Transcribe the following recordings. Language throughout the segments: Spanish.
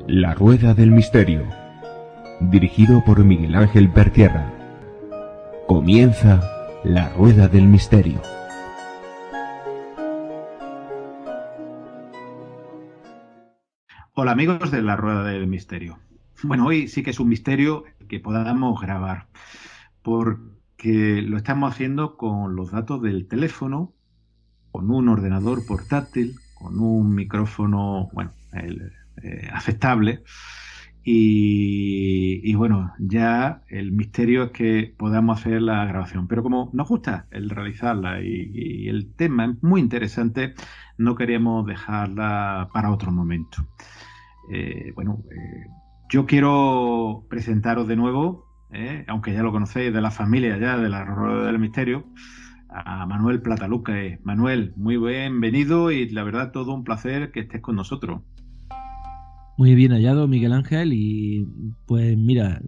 La Rueda del Misterio, dirigido por Miguel Ángel Pertierra. Comienza La Rueda del Misterio. Hola amigos de La Rueda del Misterio. Bueno, hoy sí que es un misterio que podamos grabar, porque lo estamos haciendo con los datos del teléfono, con un ordenador portátil, con un micrófono, aceptable. Y bueno, ya el misterio es que podamos hacer la grabación. Pero como nos gusta el realizarla y el tema es muy interesante, no queríamos dejarla para otro momento. Yo quiero presentaros de nuevo, aunque ya lo conocéis de la familia ya de La Rueda del Misterio, a Manuel Plataluque. Manuel, muy bienvenido y la verdad todo un placer que estés con nosotros. Muy bien hallado, Miguel Ángel, y pues mira,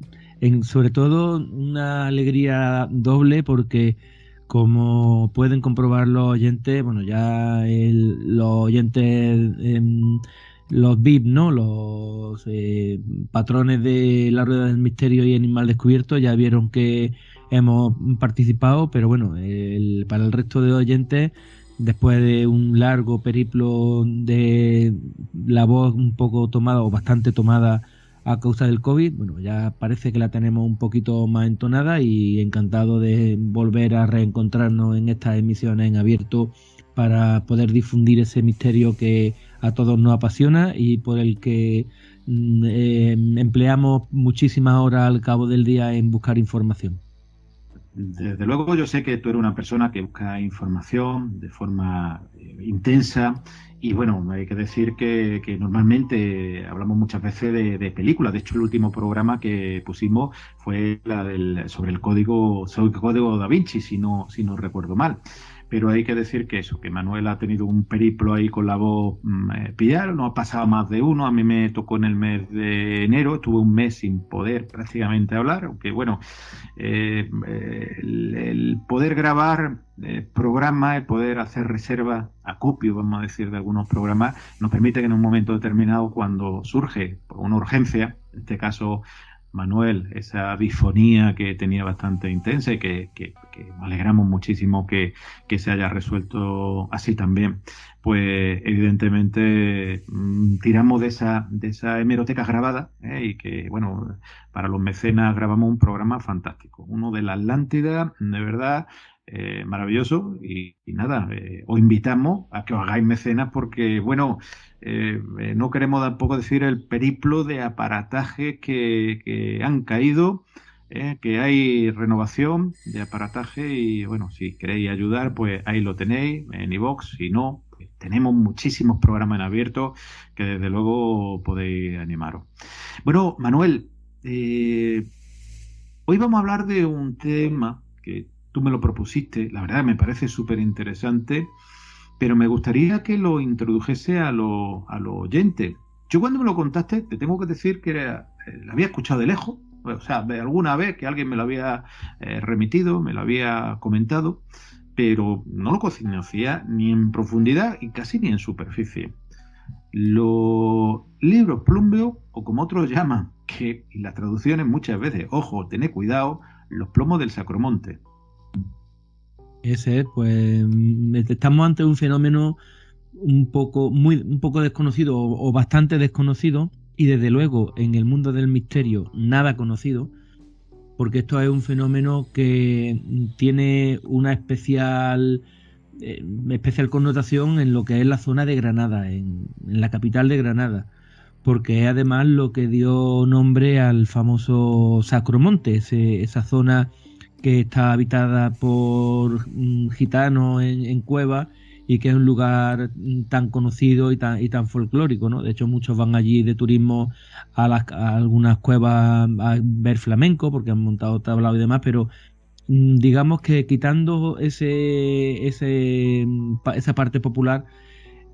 sobre todo una alegría doble porque como pueden comprobar los oyentes, bueno, ya los oyentes, los VIP, ¿no? Los patrones de La Rueda del Misterio y Animal Descubierto ya vieron que hemos participado, pero bueno, para el resto de oyentes, después de un largo periplo de la voz un poco tomada o bastante tomada a causa del COVID, bueno, ya parece que la tenemos un poquito más entonada y encantado de volver a reencontrarnos en estas emisiones en abierto para poder difundir ese misterio que a todos nos apasiona y por el que empleamos muchísimas horas al cabo del día en buscar información. Desde luego yo sé que tú eres una persona que busca información de forma intensa y bueno, hay que decir que normalmente hablamos muchas veces de películas. De hecho, el último programa que pusimos fue sobre el código Da Vinci, si no recuerdo mal. Pero hay que decir que Manuel ha tenido un periplo ahí con la voz pillar, no ha pasado más de uno. A mí me tocó en el mes de enero, estuve un mes sin poder prácticamente hablar, aunque bueno, el poder grabar programas, el poder hacer reservas, acopio, vamos a decir, de algunos programas, nos permite que en un momento determinado, cuando surge una urgencia, en este caso Manuel, esa disfonía que tenía bastante intensa y que nos alegramos muchísimo que se haya resuelto así también, pues evidentemente tiramos de esa hemeroteca grabada y que, bueno, para los mecenas grabamos un programa fantástico, uno de la Atlántida, de verdad, maravilloso y nada, os invitamos a que os hagáis mecenas porque, bueno, no queremos tampoco decir el periplo de aparataje que han caído, que hay renovación de aparataje y bueno, si queréis ayudar, pues ahí lo tenéis en iVoox, si no, pues tenemos muchísimos programas en abierto que desde luego podéis animaros. Bueno, Manuel, hoy vamos a hablar de un tema que tú me lo propusiste, la verdad me parece súper interesante, pero me gustaría que lo introdujese a los oyentes. Yo cuando me lo contaste, te tengo que decir que lo había escuchado de lejos, o sea, de alguna vez que alguien me lo había remitido, me lo había comentado, pero no lo conocía ni en profundidad y casi ni en superficie. Los libros plúmbeos, o como otros llaman, que las traducciones muchas veces, ojo, tened cuidado, los plomos del Sacromonte. Ese es, pues estamos ante un fenómeno un poco desconocido o bastante desconocido y desde luego en el mundo del misterio nada conocido, porque esto es un fenómeno que tiene una especial connotación en lo que es la zona de Granada, en la capital de Granada, porque es además lo que dio nombre al famoso Sacromonte, esa zona que está habitada por gitanos en cuevas y que es un lugar tan conocido y tan folclórico, ¿no? De hecho, muchos van allí de turismo a algunas cuevas a ver flamenco porque han montado tablao y demás, pero digamos que quitando esa parte popular,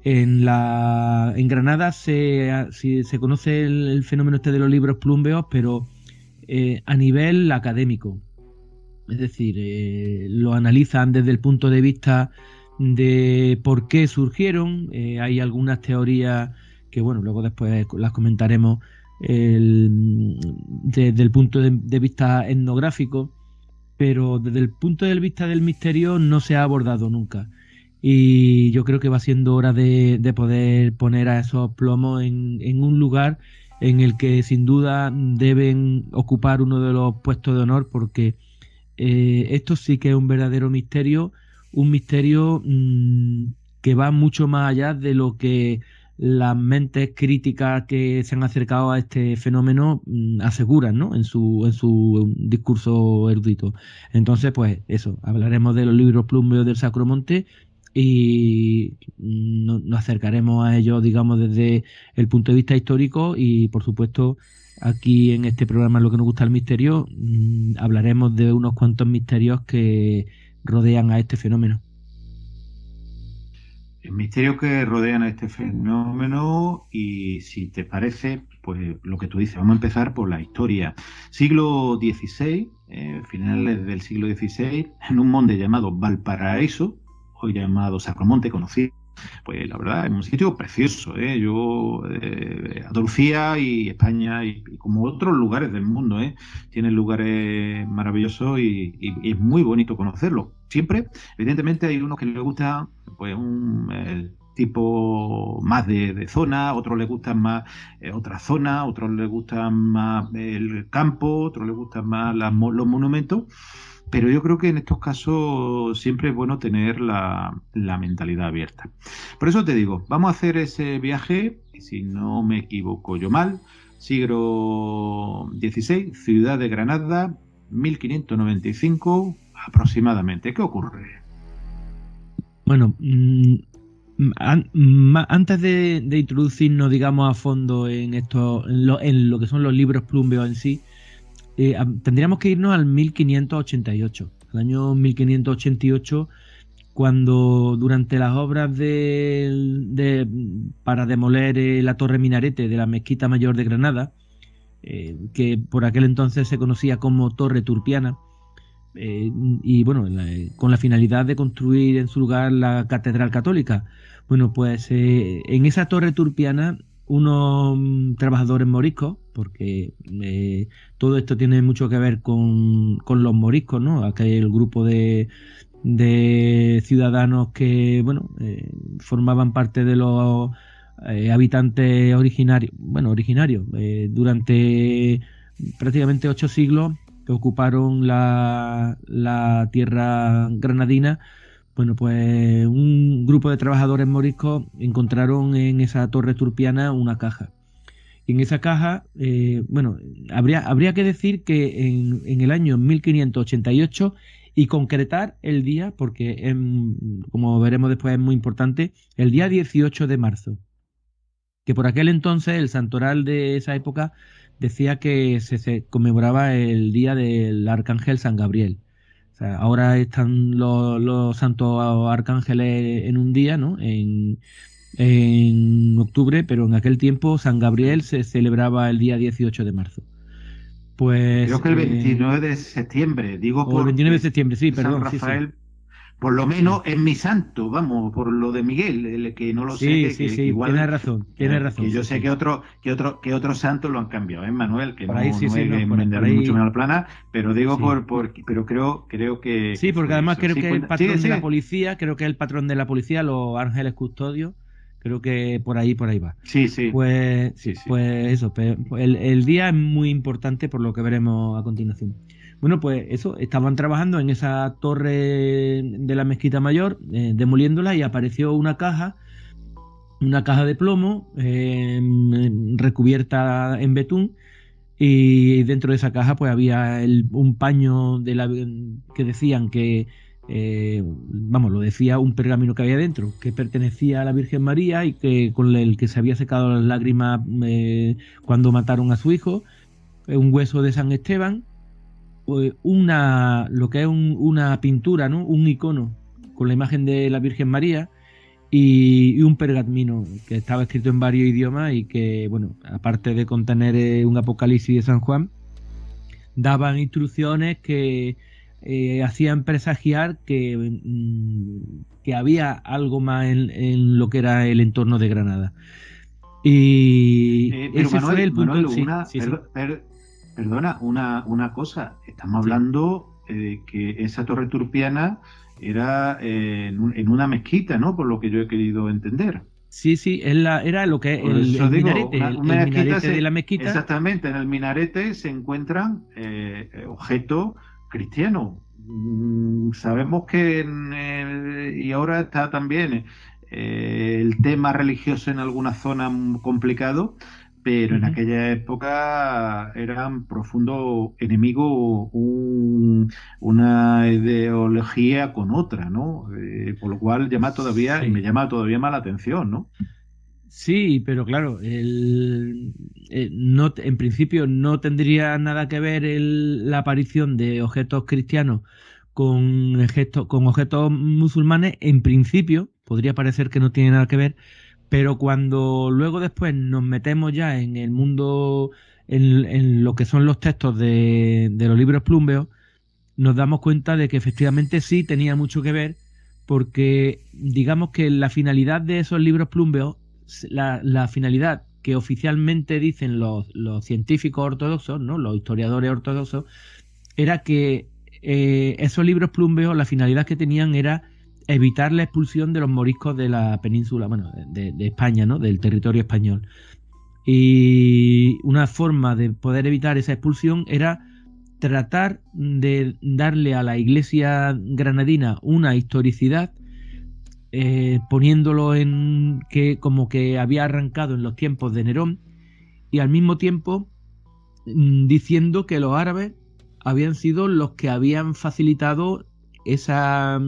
En Granada se conoce el fenómeno este de los libros plumbeos, pero a nivel académico. Es decir, lo analizan desde el punto de vista de por qué surgieron. Hay algunas teorías que, bueno, luego después las comentaremos desde el punto de vista etnográfico, pero desde el punto de vista del misterio no se ha abordado nunca. Y yo creo que va siendo hora de poder poner a esos plomos en un lugar en el que sin duda deben ocupar uno de los puestos de honor, porque esto sí que es un verdadero misterio, un misterio que va mucho más allá de lo que las mentes críticas que se han acercado a este fenómeno aseguran, ¿no? En su discurso erudito. Entonces, pues eso, hablaremos de los libros plumbeos del Sacromonte y nos acercaremos a ellos, digamos, desde el punto de vista histórico y, por supuesto, aquí en este programa Lo que nos gusta el misterio, hablaremos de unos cuantos misterios que rodean a este fenómeno. El misterio que rodean a este fenómeno, y si te parece, pues lo que tú dices, vamos a empezar por la historia. Siglo XVI, finales del siglo XVI, en un monte llamado Valparaíso, hoy llamado Sacromonte, conocido. Pues la verdad es un sitio precioso, ¿eh? Yo, Andalucía y España y como otros lugares del mundo, tienen lugares maravillosos y es muy bonito conocerlos. Siempre, evidentemente, hay unos que les gusta pues el tipo más de zona, otros les gustan más otras zonas, otros les gustan más el campo, otros les gustan más los monumentos. Pero yo creo que en estos casos siempre es bueno tener la mentalidad abierta. Por eso te digo, vamos a hacer ese viaje, si no me equivoco yo mal, siglo XVI, ciudad de Granada, 1595 aproximadamente. ¿Qué ocurre? Bueno, antes de introducirnos, digamos, a fondo en lo que son los libros plumbeos en sí, tendríamos que irnos al 1588, al año 1588, cuando durante las obras para demoler la torre minarete de la Mezquita Mayor de Granada, que por aquel entonces se conocía como Torre Turpiana, y bueno, con la finalidad de construir en su lugar la Catedral Católica. Bueno, pues en esa Torre Turpiana unos trabajadores moriscos, porque todo esto tiene mucho que ver con los moriscos, ¿no? Aquel grupo de ciudadanos que, bueno, formaban parte de los habitantes originarios, durante prácticamente 8 siglos, que ocuparon la tierra granadina. Bueno, pues un grupo de trabajadores moriscos encontraron en esa torre turpiana una caja. Y en esa caja, habría que decir que en el año 1588, y concretar el día, porque como veremos después es muy importante, el día 18 de marzo, que por aquel entonces el santoral de esa época decía que se conmemoraba el día del arcángel San Gabriel. O sea, ahora están los santos arcángeles en un día, ¿no? En octubre, pero en aquel tiempo San Gabriel se celebraba el día 18 de marzo. Pues, creo que el 29 de septiembre, digo, o el 29 de septiembre, sí, San perdón. Rafael, sí. Por lo menos es mi santo, vamos, por lo de Miguel, el que no lo sé. Sí, igual, tienes razón. Que yo sé que otros santos lo han cambiado, Manuel, que por ahí, no es mucho menos plana, pero digo pero creo que... Sí, porque además creo que el patrón de la policía, los ángeles custodios, creo que por ahí va. Sí. Pues eso, el día es muy importante por lo que veremos a continuación. Bueno, pues eso, estaban trabajando en esa torre de la Mezquita Mayor, demoliéndola, y apareció una caja de plomo recubierta en betún, y dentro de esa caja pues había un paño que decían que, lo decía un pergamino que había dentro, que pertenecía a la Virgen María y que con el que se había secado las lágrimas cuando mataron a su hijo, un hueso de San Esteban, lo que es una pintura, ¿no? Un icono con la imagen de la Virgen María, y un pergamino que estaba escrito en varios idiomas y que, bueno, aparte de contener un Apocalipsis de San Juan, daban instrucciones que hacían presagiar que había algo más en lo que era el entorno de Granada. Y Pero ese Manuel, fue el punto. Manuel, Sí. perdona, una cosa. Estamos hablando que esa torre turpiana era en una mezquita, ¿no? Por lo que yo he querido entender. Sí, era lo que es Por eso el digo, minarete, una el mezquita minarete de la mezquita. exactamente, en el minarete se encuentran objetos cristianos. Sabemos que y ahora está también el tema religioso en algunas zonas complicado, pero en aquella época eran profundo enemigo una ideología con otra, ¿no? Por lo cual llama todavía, y me Sí. llama todavía más la atención, ¿no? Sí, pero claro, no, en principio no tendría nada que ver la aparición de objetos cristianos con objetos musulmanes. En principio, podría parecer que no tiene nada que ver, pero cuando luego después nos metemos ya en el mundo, en lo que son los textos de los libros plumbeos, nos damos cuenta de que efectivamente sí tenía mucho que ver, porque digamos que la finalidad de esos libros plumbeos, la finalidad que oficialmente dicen los científicos ortodoxos, ¿no? Los historiadores ortodoxos, era que esos libros plumbeos, la finalidad que tenían era evitar la expulsión de los moriscos de la península, bueno, de España, ¿no? Del territorio español. Y una forma de poder evitar esa expulsión era tratar de darle a la iglesia granadina una historicidad, poniéndolo en que como que había arrancado en los tiempos de Nerón, y al mismo tiempo diciendo que los árabes habían sido los que habían facilitado esa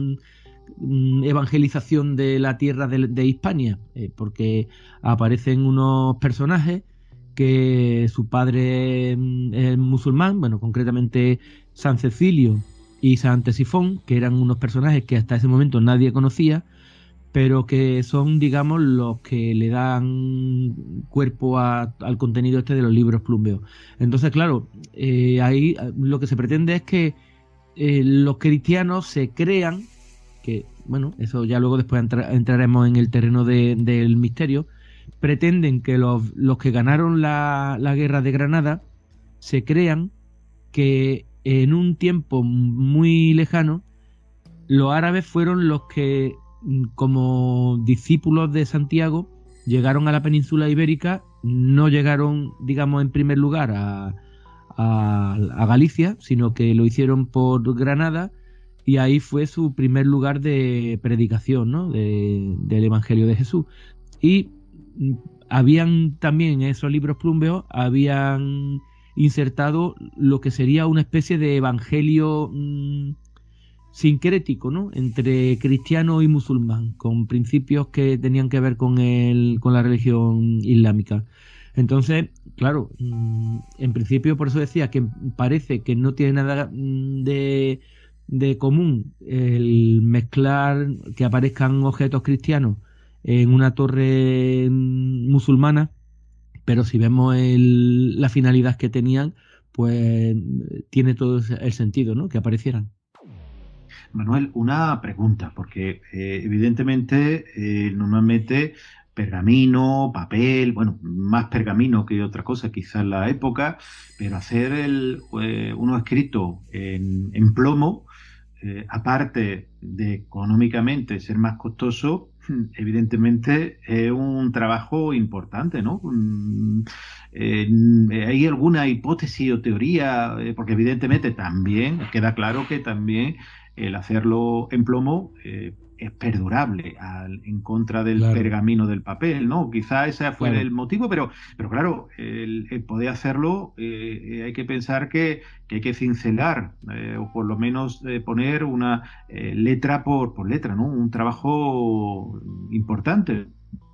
evangelización de la tierra de Hispania, porque aparecen unos personajes que su padre es musulmán, bueno, concretamente San Cecilio y San Tesifón, que eran unos personajes que hasta ese momento nadie conocía, pero que son, digamos, los que le dan cuerpo al contenido este de los libros plumbeos. Entonces, claro, ahí lo que se pretende es que los cristianos se crean, que, bueno, eso ya luego después entraremos en el terreno del misterio, pretenden que los que ganaron la guerra de Granada se crean que en un tiempo muy lejano los árabes fueron los que, como discípulos de Santiago, llegaron a la península ibérica, no llegaron, digamos, en primer lugar a Galicia, sino que lo hicieron por Granada, y ahí fue su primer lugar de predicación, ¿no? Del Evangelio de Jesús. Y habían también en esos libros plumbeos, habían insertado lo que sería una especie de evangelio sincrético, ¿no? Entre cristiano y musulmán, con principios que tenían que ver con la religión islámica. Entonces, claro, en principio por eso decía que parece que no tiene nada de común el mezclar que aparezcan objetos cristianos en una torre musulmana, pero si vemos la finalidad que tenían, pues tiene todo el sentido, ¿no? Que aparecieran. Manuel, una pregunta, porque evidentemente normalmente pergamino, papel, bueno, más pergamino que otra cosa quizás en la época, pero hacer uno escrito en plomo, aparte de económicamente ser más costoso, evidentemente es un trabajo importante, ¿no? ¿Hay alguna hipótesis o teoría? Porque evidentemente también queda claro que también el hacerlo en plomo es perdurable en contra del Claro. pergamino del papel, ¿no? Quizá ese fuera Claro. el motivo, pero claro, el poder hacerlo, hay que pensar que hay que cincelar, o por lo menos poner una letra por letra, ¿no? Un trabajo importante.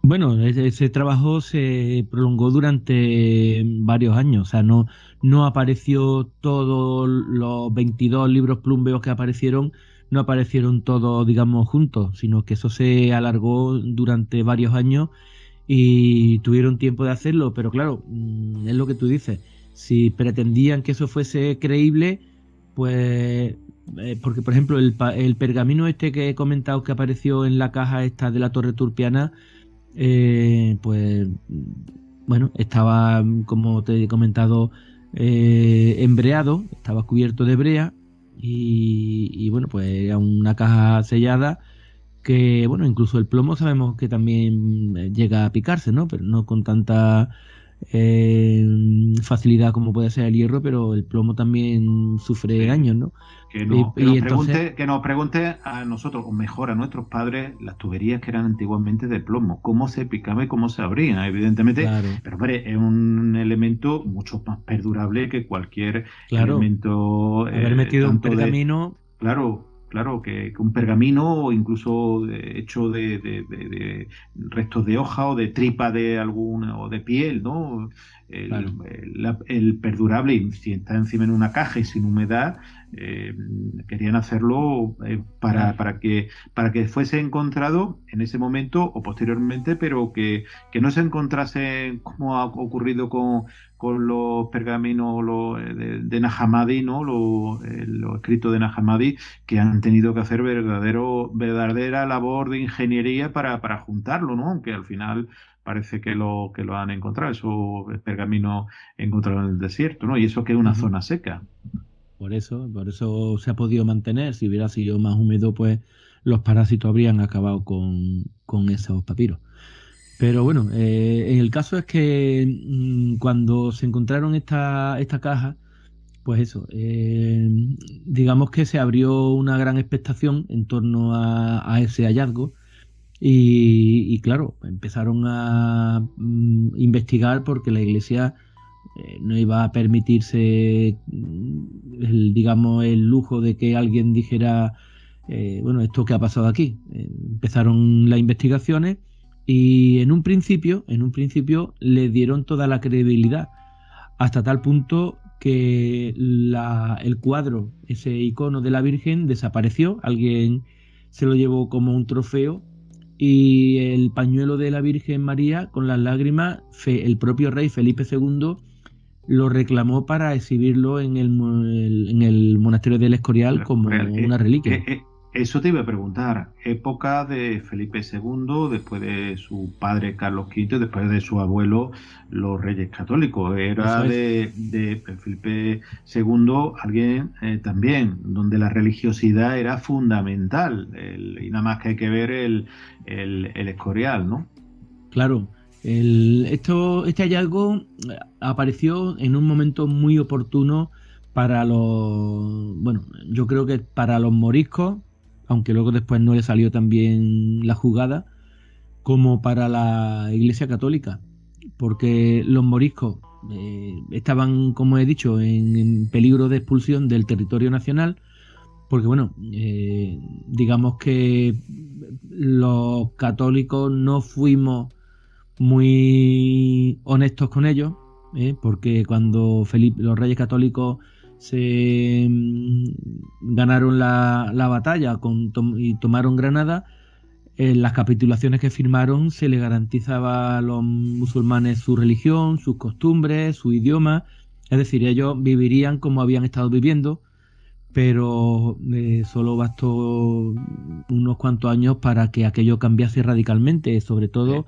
Bueno, ese trabajo se prolongó durante varios años, o sea, no apareció todos los 22 libros plumbeos que aparecieron, no aparecieron todos, digamos, juntos, sino que eso se alargó durante varios años y tuvieron tiempo de hacerlo, pero claro, es lo que tú dices, si pretendían que eso fuese creíble, pues, porque por ejemplo el pergamino este que he comentado que apareció en la caja esta de la Torre Turpiana, pues bueno, estaba, como te he comentado, embreado, estaba cubierto de brea y bueno, pues era una caja sellada que, bueno, incluso el plomo sabemos que también llega a picarse, ¿no? Pero no con tanta eh, facilidad como puede ser el hierro, pero el plomo también sufre Sí. daños, ¿no? Que, Y, no, y entonces, que nos pregunte a nosotros, o mejor a nuestros padres, las tuberías que eran antiguamente de plomo, cómo se picaban y cómo se abrían, evidentemente, claro, pero hombre, es un elemento mucho más perdurable que cualquier claro, elemento, haber metido un tanto de, pergamino, claro, claro, que un pergamino o incluso hecho de restos de hoja o de tripa de algún o de piel, ¿no? claro, El perdurable, y si está encima en una caja y sin humedad, eh, querían hacerlo claro. para que fuese encontrado en ese momento o posteriormente, pero que no se encontrase como ha ocurrido con los pergaminos de Nag Hammadi, ¿no? Lo escrito de Nag Hammadi, que han tenido que hacer verdadera labor de ingeniería para juntarlo, ¿no? Aunque al final parece que lo han encontrado, esos pergaminos encontrados en el desierto, ¿no? Y eso que es una Ujú. zona seca. Por eso se ha podido mantener. Si hubiera sido más húmedo, pues los parásitos habrían acabado con esos papiros. Pero bueno, en el caso es que cuando se encontraron esta caja, pues eso, digamos que se abrió una gran expectación en torno a ese hallazgo y claro, empezaron a investigar porque la iglesia no iba a permitirse, digamos, el lujo de que alguien dijera, bueno, esto que ha pasado aquí. Empezaron las investigaciones y en un principio le dieron toda la credibilidad, hasta tal punto que el cuadro, ese icono de la Virgen, desapareció, alguien se lo llevó como un trofeo y el pañuelo de la Virgen María con las lágrimas, el propio rey Felipe II lo reclamó para exhibirlo en el monasterio del Escorial como Real. una reliquia. Eso te iba a preguntar. Época de Felipe II, después de su padre Carlos V, después de su abuelo, los Reyes Católicos. Eso Era es, de Felipe II alguien también, donde la religiosidad era fundamental. Y nada más que hay que ver el Escorial, ¿no? claro. Este hallazgo apareció en un momento muy oportuno para los, bueno, yo creo que para los moriscos, aunque luego después no le salió tan bien la jugada, como para la Iglesia Católica, porque los moriscos estaban, como he dicho, en peligro de expulsión del territorio nacional, porque bueno, digamos que los católicos no fuimos muy honestos con ellos, porque cuando los reyes católicos se ganaron la batalla y tomaron Granada, en las capitulaciones que firmaron se le garantizaba a los musulmanes su religión, sus costumbres, su idioma, es decir, ellos vivirían como habían estado viviendo, pero solo bastó unos cuantos años para que aquello cambiase radicalmente, sobre todo, Eh,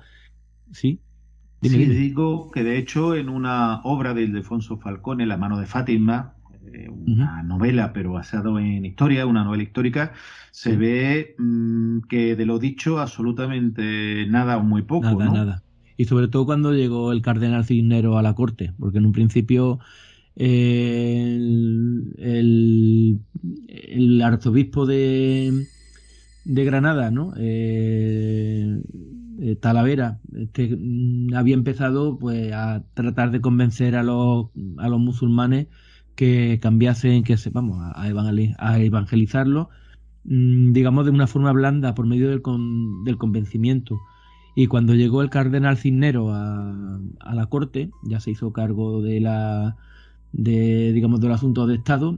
sí, dime, Sí, dime. digo que de hecho en una obra de Ildefonso Falcone, La mano de Fátima, Ujú. una novela pero basado en historia, una novela histórica, se Sí, ve que de lo dicho absolutamente nada o muy poco, nada, ¿no? nada. Y sobre todo cuando llegó el cardenal Cisneros a la corte, porque en un principio el arzobispo de Granada, ¿no? Talavera, había empezado pues a tratar de convencer a los musulmanes que cambiasen, que se, vamos, a evangelizarlo, digamos, de una forma blanda por medio del convencimiento. Y cuando llegó el cardenal Cisneros a la corte, ya se hizo cargo digamos, del asunto de Estado,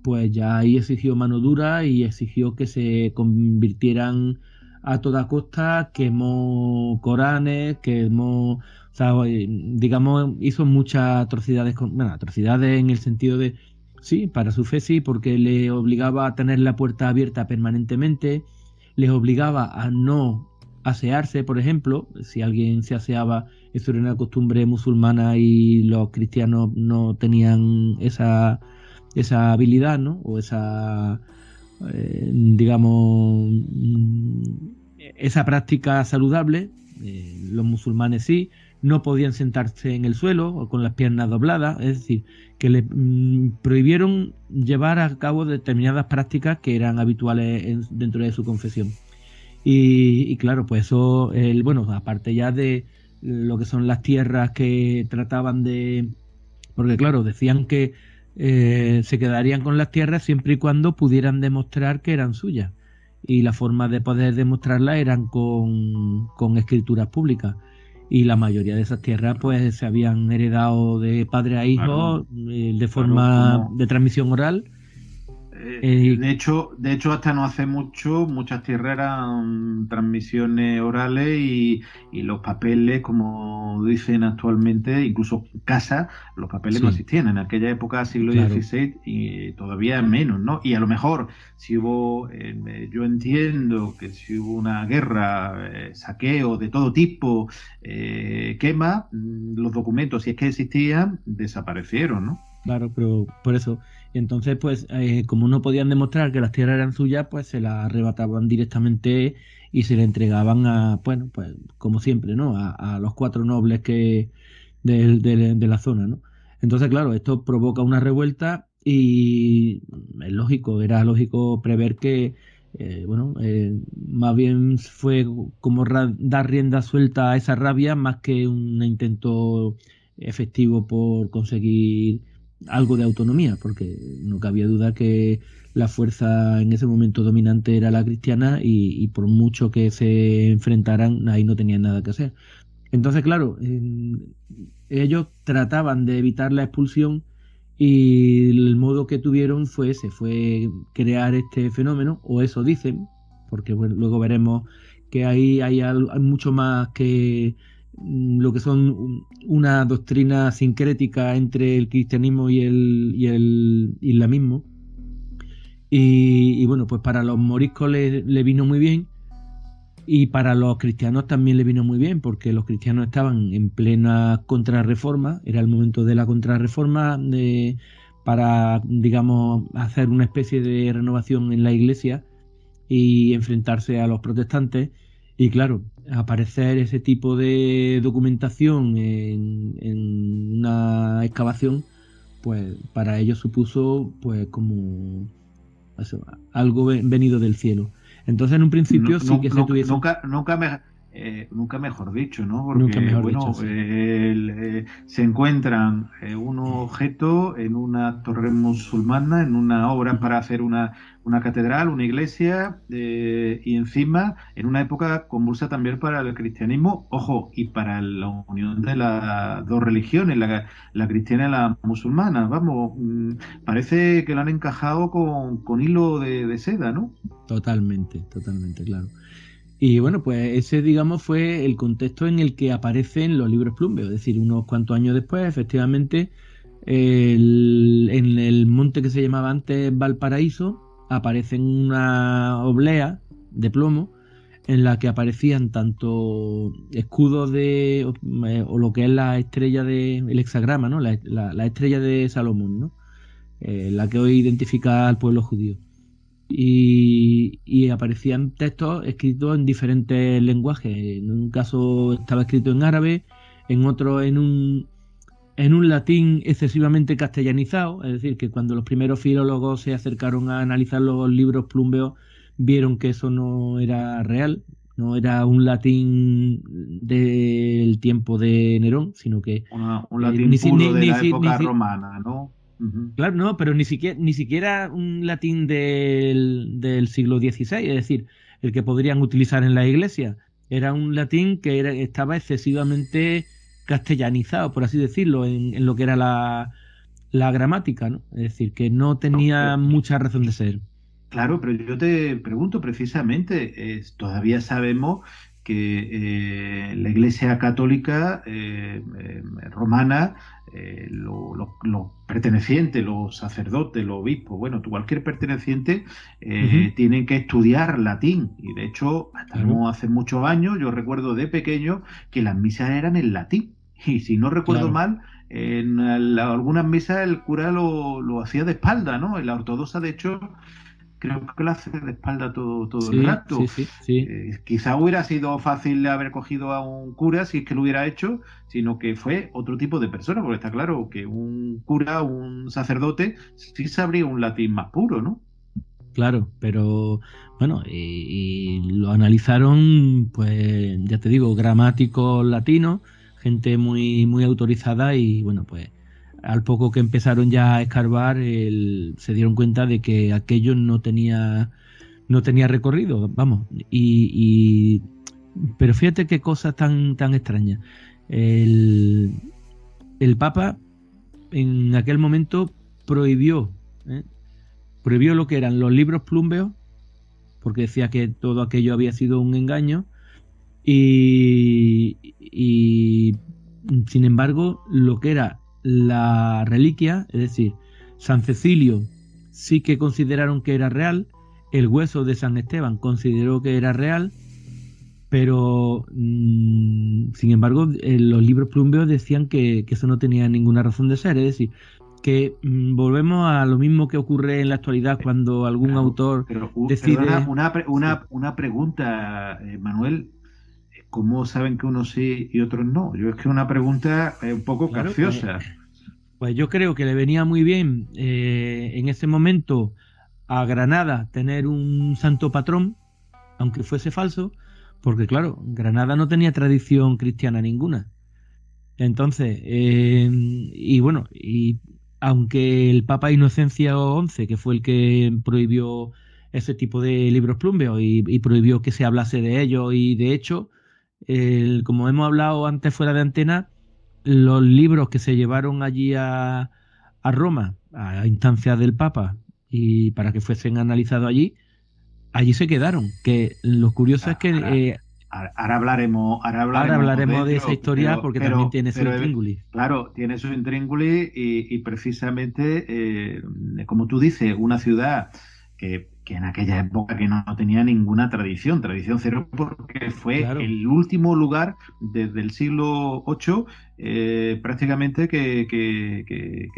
pues ya ahí exigió mano dura y exigió que se convirtieran a toda costa, quemó Coranes, quemó, o sea, digamos, hizo muchas atrocidades, bueno, atrocidades en el sentido de, sí, para su fe sí, porque le obligaba a tener la puerta abierta permanentemente, les obligaba a no asearse, por ejemplo, si alguien se aseaba, eso era una costumbre musulmana y los cristianos no tenían esa habilidad, ¿no? O esa, digamos, esa práctica saludable. Los musulmanes sí, no podían sentarse en el suelo o con las piernas dobladas, es decir, que le prohibieron llevar a cabo determinadas prácticas que eran habituales dentro de su confesión. Y claro, pues eso, bueno, aparte ya de lo que son las tierras que trataban de... Porque claro, decían que se quedarían con las tierras siempre y cuando pudieran demostrar que eran suyas. Y la forma de poder demostrarlas eran con escrituras públicas. Y la mayoría de esas tierras pues se habían heredado de padre a hijo, de forma de transmisión oral. De hecho, hasta no hace mucho, muchas tierras eran transmisiones orales y los papeles, como dicen actualmente, incluso casas, los papeles no existían. En aquella época, siglo XVI, y todavía menos, ¿no? Y a lo mejor, si hubo, yo entiendo que si hubo una guerra, saqueo de todo tipo, quema, los documentos, si es que existían, desaparecieron, ¿no? Claro, pero por eso. Entonces, pues, como no podían demostrar que las tierras eran suyas, pues se las arrebataban directamente y se le entregaban a, bueno, pues, como siempre, ¿no? A los 4 nobles que de la zona, ¿no? Entonces, claro, esto provoca una revuelta y es lógico, era lógico prever que, bueno, más bien fue como dar rienda suelta a esa rabia más que un intento efectivo por conseguir algo de autonomía, porque no cabía duda que la fuerza en ese momento dominante era la cristiana y por mucho que se enfrentaran, ahí no tenían nada que hacer. Entonces, claro, ellos trataban de evitar la expulsión y el modo que tuvieron fue ese, fue crear este fenómeno, o eso dicen, porque bueno, luego veremos que ahí hay mucho más que lo que son una doctrina sincrética entre el cristianismo y el islamismo. Y bueno, pues para los moriscos le vino muy bien y para los cristianos también le vino muy bien, porque los cristianos estaban en plena contrarreforma, era el momento de la contrarreforma para, digamos, hacer una especie de renovación en la iglesia y enfrentarse a los protestantes. Y claro, aparecer ese tipo de documentación en una excavación, pues para ellos supuso pues como eso, algo venido del cielo. Entonces en un principio sí que se tuviese... Nunca mejor dicho, ¿no? Porque, bueno, dicho, sí. Se encuentran un objeto en una torre musulmana, en una obra para hacer una catedral, una iglesia, y encima en una época convulsa también para el cristianismo, ojo, y para la unión de las dos religiones, la cristiana y la musulmana. Vamos, parece que lo han encajado con hilo de seda, ¿no? Totalmente, claro. Y bueno, pues ese, digamos, fue el contexto en el que aparecen los libros Plumbeo, es decir, unos cuantos años después, efectivamente, en el monte que se llamaba antes Valparaíso, aparecen una oblea de plomo en la que aparecían tanto escudos o lo que es la estrella el hexagrama, ¿no? La estrella de Salomón, ¿no? La que hoy identifica al pueblo judío. Y aparecían textos escritos en diferentes lenguajes. En un caso estaba escrito en árabe, en otro en un latín excesivamente castellanizado, es decir, que cuando los primeros filólogos se acercaron a analizar los libros Plumbeo, vieron que eso no era real, no era un latín del tiempo de Nerón, sino que un latín puro de la época romana, ¿no? Uh-huh. Claro, no, pero ni siquiera un latín del siglo XVI, es decir, el que podrían utilizar en la iglesia. Era un latín que estaba excesivamente castellanizado, por así decirlo, en lo que era la gramática, ¿no? Es decir, que no tenía mucha razón de ser. Claro, pero yo te pregunto precisamente, todavía sabemos que la Iglesia Católica romana, los pertenecientes, los sacerdotes, los obispos, bueno, cualquier perteneciente, Ujú, tienen que estudiar latín. Y de hecho, hasta claro, no hace muchos años, yo recuerdo de pequeño que las misas eran en latín. Y si no recuerdo claro. mal, en algunas misas el cura lo hacía de espalda, ¿no? En la ortodoxa, de hecho, creo que lo hace de espalda todo el Sí, rato. sí, sí, sí. Quizá hubiera sido fácil haber cogido a un cura si es que lo hubiera hecho, sino que fue otro tipo de persona, porque está claro que un cura, un sacerdote, sí sabría un latín más puro, ¿no? Claro, pero bueno, y lo analizaron, pues ya te digo, gramáticos latinos, gente muy autorizada y bueno, pues al poco que empezaron ya a escarbar, se dieron cuenta de que aquello no tenía recorrido, vamos, pero fíjate qué cosa tan extraña. El, el Papa en aquel momento prohibió, ¿eh? Prohibió lo que eran los libros plumbeos porque decía que todo aquello había sido un engaño y sin embargo lo que era la reliquia, es decir, San Cecilio sí que consideraron que era real, el hueso de San Esteban consideró que era real, pero sin embargo los libros plumbeos decían que eso no tenía ninguna razón de ser, es decir, que volvemos a lo mismo que ocurre en la actualidad cuando algún Claro, autor pero perdona, decide... Sí. una pregunta, Manuel. ¿Cómo saben que unos sí y otros no? Yo es que una pregunta un poco Claro, pues, capciosa. pues yo creo que le venía muy bien en ese momento a Granada tener un santo patrón, aunque fuese falso, porque claro, Granada no tenía tradición cristiana ninguna. Entonces, y bueno, y aunque el Papa Inocencio XI, que fue el que prohibió ese tipo de libros plumbeos y prohibió que se hablase de ellos, y de hecho, como hemos hablado antes fuera de antena, los libros que se llevaron allí a Roma, a instancias del Papa, y para que fuesen analizados allí se quedaron. Que lo curioso es que Ahora, eh, ahora ahora hablaremos de hablaremos de esa ello, historia porque también tiene su pero intríngulis. claro, tiene su intríngulis y precisamente, como tú dices, una ciudad que en aquella época que no tenía ninguna tradición cero, porque fue Claro. el último lugar desde el siglo VIII prácticamente que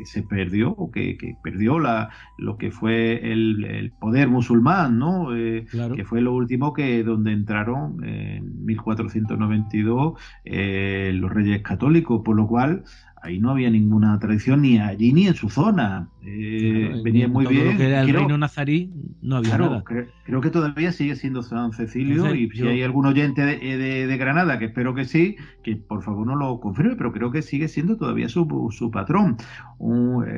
se perdió, o que perdió lo que fue el poder musulmán, ¿no? Claro, Que fue lo último que donde entraron en 1492 los reyes católicos, por lo cual ahí no había ninguna tradición ni allí ni en su zona. claro. Venía En muy todo lo que bien, era el reino quiero. nazarí no había Claro, nada. creo que todavía sigue siendo San Cecilio Entonces y si hay yo, algún oyente de Granada, que espero que sí, que por favor no lo confirme, pero creo que sigue siendo todavía su patrón.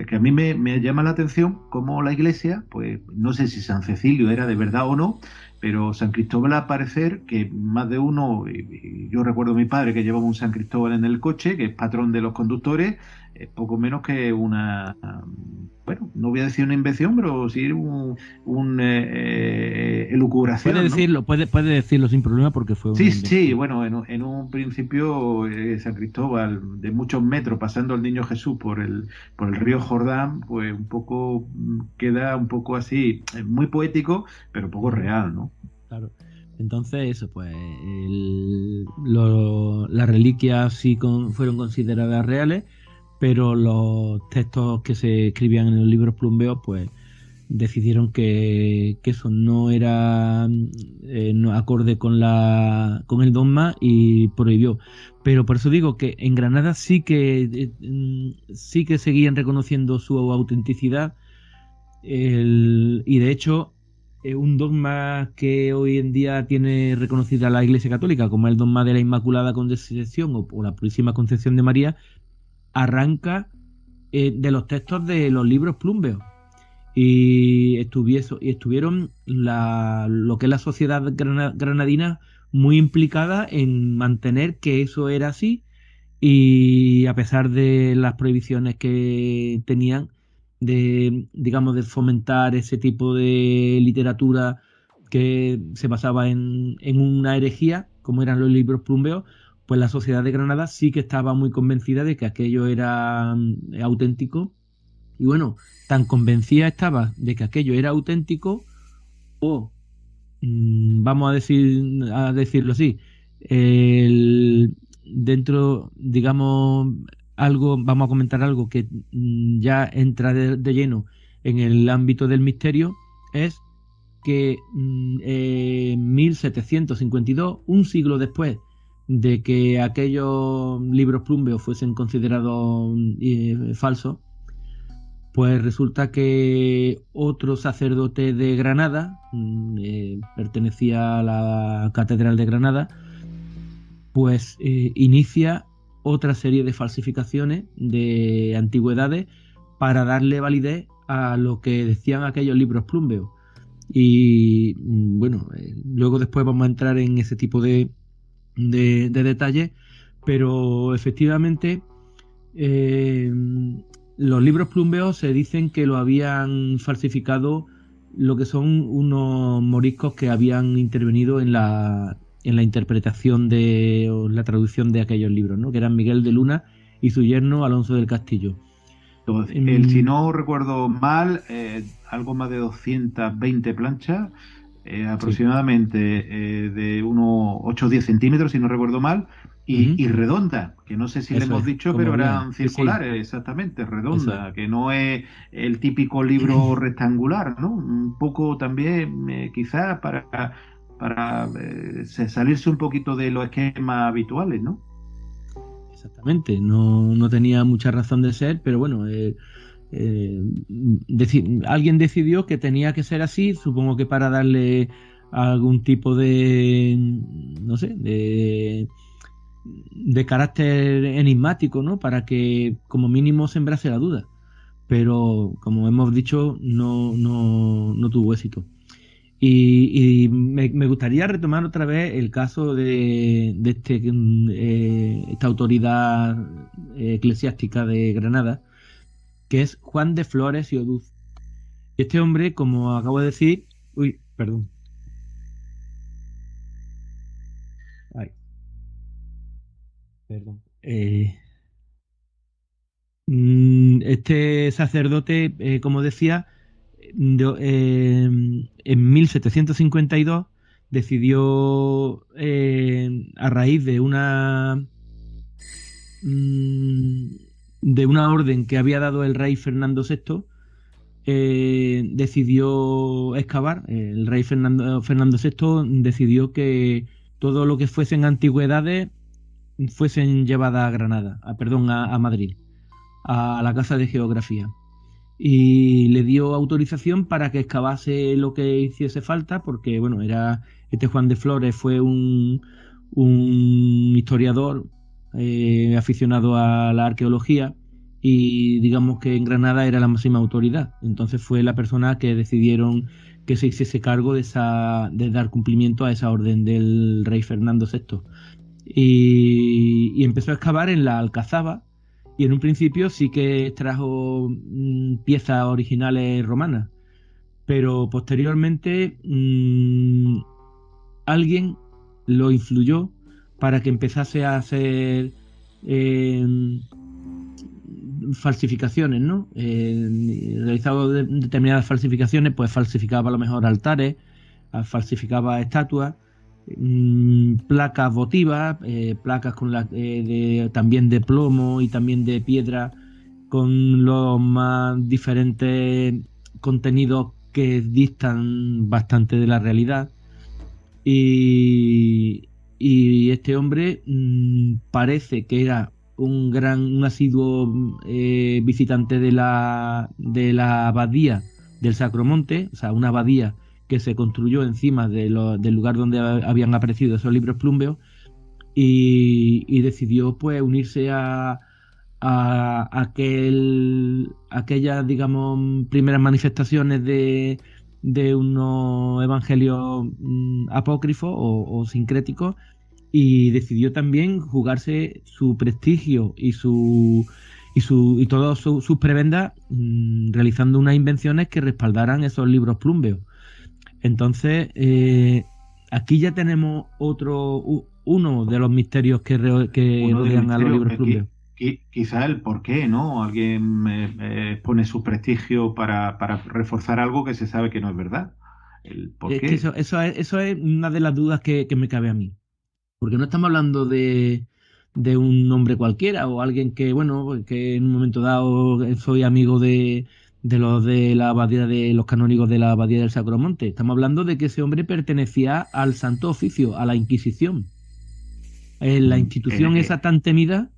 Que a mí me llama la atención cómo la iglesia, pues no sé si San Cecilio era de verdad o no, pero San Cristóbal al parecer que más de uno, y yo recuerdo a mi padre que llevaba un San Cristóbal en el coche, que es patrón de los conductores, es poco menos que una, bueno, no voy a decir una invención, pero sí puede elucubración, ¿no? decirlo, puede decirlo sin problema porque fue una Sí, sí, invención. bueno, en un principio San Cristóbal, de muchos metros, pasando al Niño Jesús por el río Jordán, pues un poco queda un poco así, muy poético, pero poco Ujú, real, ¿no? claro. Entonces, eso, pues, las reliquias sí fueron consideradas reales, pero los textos que se escribían en los libros plumbeos, pues, decidieron que eso no era no acorde con el dogma y prohibió. Pero por eso digo que en Granada sí que seguían reconociendo su autenticidad y de hecho un dogma que hoy en día tiene reconocida la Iglesia Católica como el dogma de la Inmaculada Concepción o la Purísima Concepción de María arranca de los textos de los libros plumbeos y estuvieron lo que es la sociedad granadina muy implicada en mantener que eso era así y a pesar de las prohibiciones que tenían de, digamos, de fomentar ese tipo de literatura que se basaba en una herejía, como eran los libros plumbeos, pues la sociedad de Granada sí que estaba muy convencida de que aquello era auténtico. Y bueno, tan convencida estaba de que aquello era auténtico, o vamos a decirlo así, dentro, digamos, vamos a comentar algo que ya entra de lleno en el ámbito del misterio, es que en 1752, un siglo después de que aquellos libros plumbeos fuesen considerados falsos, pues resulta que otro sacerdote de Granada, pertenecía a la Catedral de Granada, pues inicia otra serie de falsificaciones de antigüedades para darle validez a lo que decían aquellos libros plumbeos. Y bueno, luego después vamos a entrar en ese tipo de detalles, pero efectivamente los libros plumbeos se dicen que lo habían falsificado lo que son unos moriscos que habían intervenido en la interpretación o la traducción de aquellos libros, ¿no? Que eran Miguel de Luna y su yerno Alonso del Castillo. Entonces, si no recuerdo mal, algo más de 220 planchas, aproximadamente de unos 8 o 10 centímetros, si no recuerdo mal, y redonda, que no sé si le hemos dicho, pero eran circulares, exactamente, redonda, que no es el típico libro rectangular, ¿no? Un poco también, quizás para salirse un poquito de los esquemas habituales, ¿no? Exactamente, no tenía mucha razón de ser, pero bueno, alguien decidió que tenía que ser así, supongo que para darle algún tipo de, no sé, de carácter enigmático, ¿no? Para que como mínimo sembrase la duda. Pero como hemos dicho, no tuvo éxito. Y me gustaría retomar otra vez el caso de esta autoridad eclesiástica de Granada, que es Juan de Flores y Oduz. Este hombre, como acabo de decir, perdón. Ay, perdón. Este sacerdote, como decía, en 1752 decidió, a raíz de una orden que había dado el rey Fernando VI, decidió excavar. El rey Fernando VI decidió que todo lo que fuesen antigüedades fuesen llevadas a Granada, a Madrid, a la Casa de Geografía. Y le dio autorización para que excavase lo que hiciese falta, porque bueno, este Juan de Flores fue un historiador aficionado a la arqueología, y digamos que en Granada era la máxima autoridad. Entonces fue la persona que decidieron que se hiciese cargo de dar cumplimiento a esa orden del rey Fernando VI. Y empezó a excavar en la Alcazaba, y en un principio sí que trajo piezas originales romanas, pero posteriormente alguien lo influyó para que empezase a hacer falsificaciones, ¿no? Realizaba determinadas falsificaciones, pues falsificaba a lo mejor altares, falsificaba estatuas, placas votivas, placas con también de plomo y también de piedra, con los más diferentes contenidos que distan bastante de la realidad. Y este hombre parece que era un asiduo visitante de la abadía del Sacromonte, o sea, una abadía que se construyó encima del lugar donde habían aparecido esos libros plumbeos, y decidió pues unirse a aquellas, digamos, primeras manifestaciones de unos evangelios apócrifos o sincréticos, y decidió también jugarse su prestigio y todas sus prebendas, realizando unas invenciones que respaldaran esos libros plumbeos. Entonces, aquí ya tenemos uno de los misterios que rodean a los libros plumbeos. Quizá el por qué, ¿no? Alguien pone su prestigio para reforzar algo que se sabe que no es verdad. El por Es qué. que eso es una de las dudas que me cabe a mí. Porque no estamos hablando de un hombre cualquiera o alguien que, bueno, pues que en un momento dado soy amigo de los de la abadía de los canónigos de la abadía del Sacromonte. Estamos hablando de que ese hombre pertenecía al Santo Oficio, a la Inquisición. La institución esa tan temida.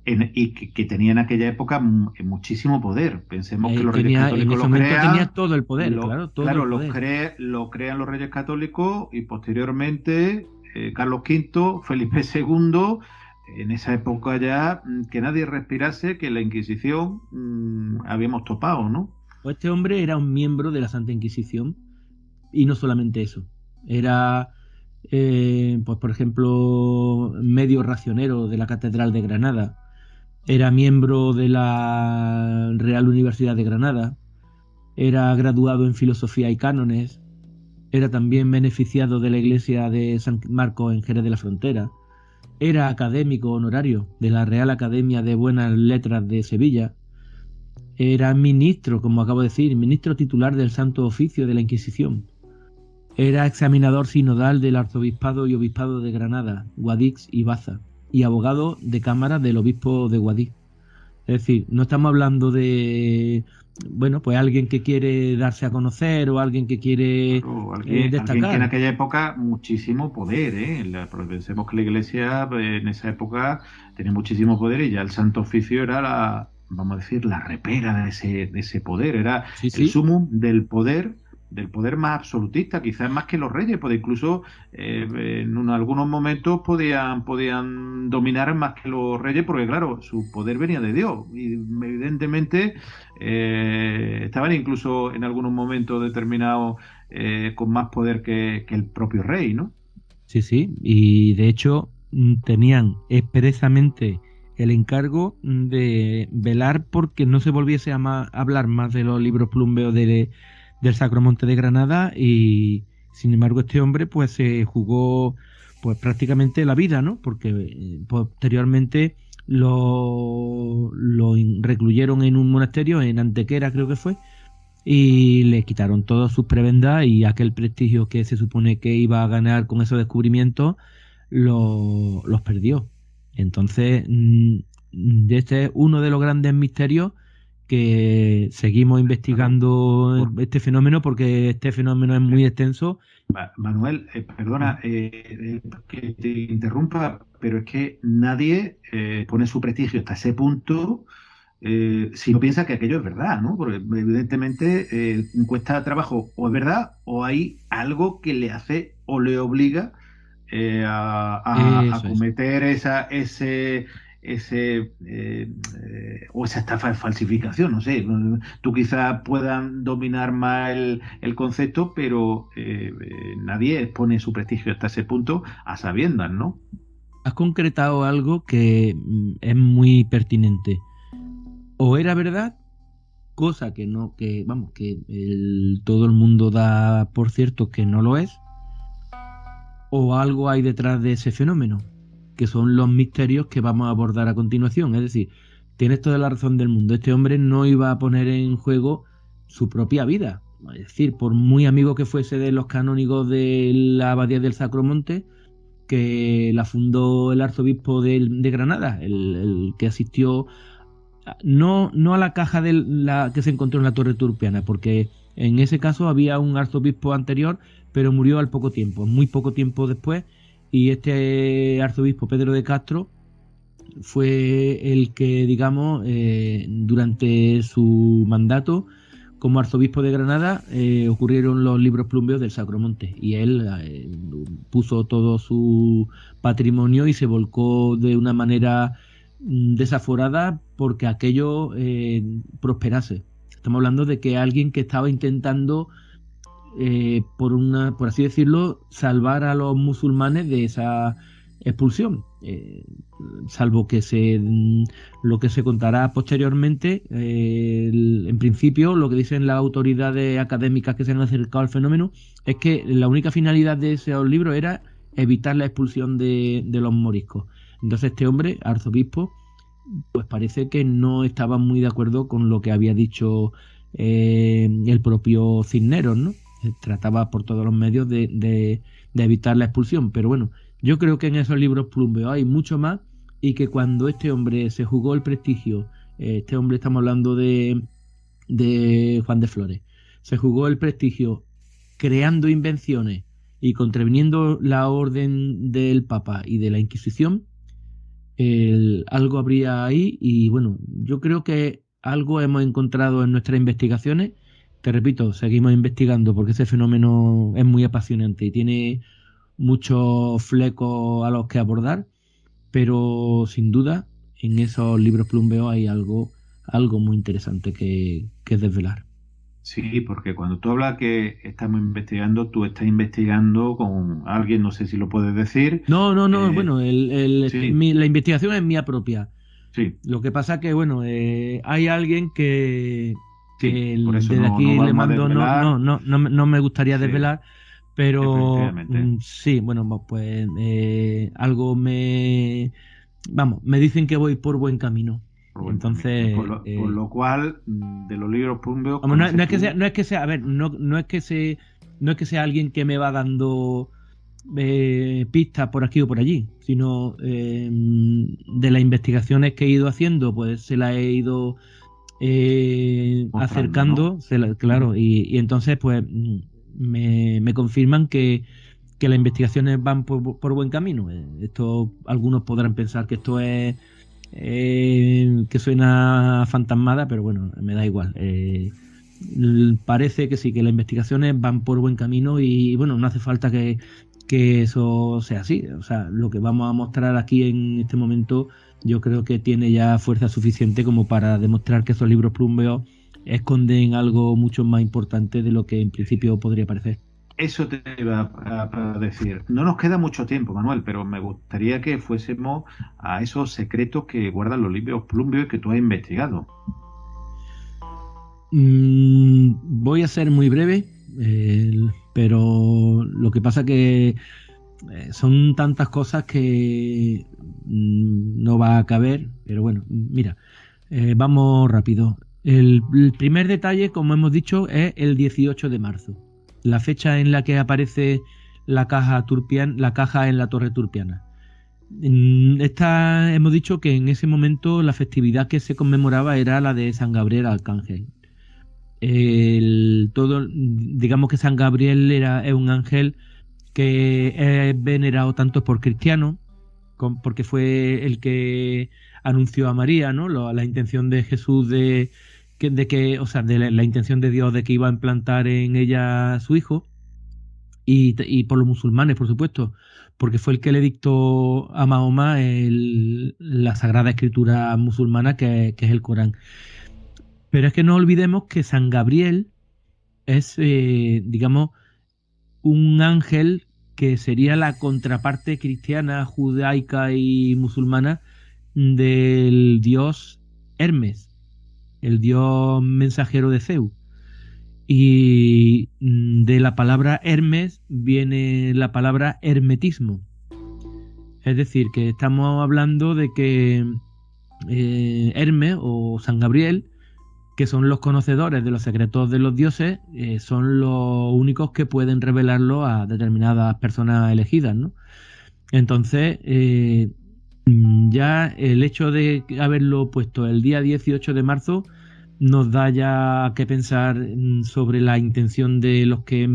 Y que tenía en aquella época muchísimo poder. Pensemos que los Reyes En Católicos ese lo momento crean, tenía todo el poder, claro, todo el poder. lo crean los Reyes Católicos y posteriormente Carlos V, Felipe II, en esa época ya que nadie respirase que la Inquisición habíamos topado, ¿no? Pues este hombre era un miembro de la Santa Inquisición y no solamente eso, era pues por ejemplo medio racionero de la Catedral de Granada. Era miembro de la Real Universidad de Granada, era graduado en Filosofía y Cánones, era también beneficiado de la Iglesia de San Marcos en Jerez de la Frontera, era académico honorario de la Real Academia de Buenas Letras de Sevilla, era ministro, como acabo de decir, ministro titular del Santo Oficio de la Inquisición, era examinador sinodal del Arzobispado y Obispado de Granada, Guadix y Baza, y abogado de cámara del obispo de Guadix. Es decir, no estamos hablando de, bueno, pues alguien que quiere darse a conocer o alguien que quiere destacar. Alguien que en aquella época muchísimo poder, pensemos que la Iglesia en esa época tenía muchísimo poder y ya el Santo Oficio era vamos a decir, la repera de ese poder, era el sumum del poder más absolutista, quizás más que los reyes, porque incluso en algunos momentos podían dominar más que los reyes, porque claro, su poder venía de Dios, y evidentemente estaban incluso en algunos momentos determinados con más poder que el propio rey, ¿no? Sí, y de hecho tenían expresamente el encargo de velar porque no se volviese a hablar más de los libros plumbeos del Sacromonte de Granada, y sin embargo este hombre pues se jugó pues prácticamente la vida, ¿no? Porque posteriormente lo recluyeron en un monasterio en Antequera, creo que fue, y le quitaron todas sus prebendas y aquel prestigio que se supone que iba a ganar con esos descubrimientos los perdió. Entonces, este es uno de los grandes misterios que seguimos investigando este fenómeno, porque este fenómeno es muy extenso. Manuel, perdona que te interrumpa, pero es que nadie pone su prestigio hasta ese punto si no piensa que aquello es verdad, ¿no? Porque evidentemente cuesta trabajo, o es verdad, o hay algo que le hace o le obliga a cometer esa estafa de falsificación, no sé. Tú quizás puedan dominar más el concepto, pero nadie pone su prestigio hasta ese punto a sabiendas, ¿no? Has concretado algo que es muy pertinente. O era verdad, cosa que no, que vamos, que todo el mundo da por cierto que no lo es, o algo hay detrás de ese fenómeno, que son los misterios que vamos a abordar a continuación. Es decir, tienes toda la razón del mundo. Este hombre no iba a poner en juego su propia vida. Es decir, por muy amigo que fuese de los canónigos de la abadía del Sacromonte, que la fundó el arzobispo de Granada, el que asistió no a la caja que se encontró en la Torre Turpiana, porque en ese caso había un arzobispo anterior, pero murió al poco tiempo, muy poco tiempo después, y este arzobispo Pedro de Castro fue el que, digamos, durante su mandato como arzobispo de Granada ocurrieron los libros plumbeos del Sacromonte, y él puso todo su patrimonio y se volcó de una manera desaforada porque aquello prosperase. Estamos hablando de que alguien que estaba intentando por así decirlo, salvar a los musulmanes de esa expulsión, salvo que lo que se contará posteriormente. En principio, lo que dicen las autoridades académicas que se han acercado al fenómeno es que la única finalidad de esos libros era evitar la expulsión de los moriscos. Entonces este hombre, arzobispo, pues parece que no estaba muy de acuerdo con lo que había dicho el propio Cisneros, ¿no? Trataba por todos los medios de evitar la expulsión, pero bueno, yo creo que en esos libros Plumbeo hay mucho más, y que cuando este hombre se jugó el prestigio, este hombre, estamos hablando de Juan de Flores, se jugó el prestigio creando invenciones y contraviniendo la orden del Papa y de la Inquisición, algo habría ahí, y bueno, yo creo que algo hemos encontrado en nuestras investigaciones. Te repito, seguimos investigando porque ese fenómeno es muy apasionante y tiene muchos flecos a los que abordar, pero sin duda en esos libros Plumbeo hay algo muy interesante que desvelar. Sí, porque cuando tú hablas que estamos investigando, tú estás investigando con alguien, no sé si lo puedes decir. No, bueno, Sí, la investigación es mía propia. sí, Lo que pasa que, bueno, hay alguien que sí, por eso desde no aquí le vamos a mando, desvelar. no me gustaría Sí, desvelar, pero efectivamente. sí, bueno, pues algo me dicen que voy por buen camino. Por buen camino. Entonces, Por lo cual, de los libros Plumbeo, vamos, no conoces es que sea, tú. no es que sea, a ver, no es que sea alguien que me va dando pistas por aquí o por allí, sino de las investigaciones que he ido haciendo, pues se las he ido Mostrando, ¿no? acercando, claro, y entonces pues me confirman que las investigaciones van por buen camino. Esto, algunos podrán pensar que esto es que suena fantasmada, pero bueno, me da igual. Parece que sí, que las investigaciones van por buen camino, y bueno, no hace falta que eso sea así. O sea, lo que vamos a mostrar aquí en este momento, yo creo que tiene ya fuerza suficiente como para demostrar que esos libros Plumbeo esconden algo mucho más importante de lo que en principio podría parecer. Eso te iba a decir. No nos queda mucho tiempo, Manuel, pero me gustaría que fuésemos a esos secretos que guardan los libros Plumbeo y que tú has investigado. Voy a ser muy breve, pero lo que pasa que son tantas cosas que no va a caber, pero bueno, mira, vamos rápido. El primer detalle, como hemos dicho, es el 18 de marzo, la fecha en la que aparece la caja la caja en la Torre Turpiana. Hemos dicho que en ese momento la festividad que se conmemoraba era la de San Gabriel Arcángel. Digamos que San Gabriel es un ángel que es venerado tanto por cristianos, porque fue el que anunció a María, ¿no? La intención de Jesús o sea, de la intención de Dios de que iba a implantar en ella a su hijo, y por los musulmanes, por supuesto, porque fue el que le dictó a Mahoma la sagrada escritura musulmana que es el Corán. Pero es que no olvidemos que San Gabriel es, digamos, un ángel que sería la contraparte cristiana, judaica y musulmana del dios Hermes, el dios mensajero de Zeus. Y de la palabra Hermes viene la palabra hermetismo. Es decir, que estamos hablando de que Hermes o San Gabriel, que son los conocedores de los secretos de los dioses, son los únicos que pueden revelarlo a determinadas personas elegidas, ¿no? Entonces, ya el hecho de haberlo puesto el día 18 de marzo nos da ya que pensar sobre la intención de los que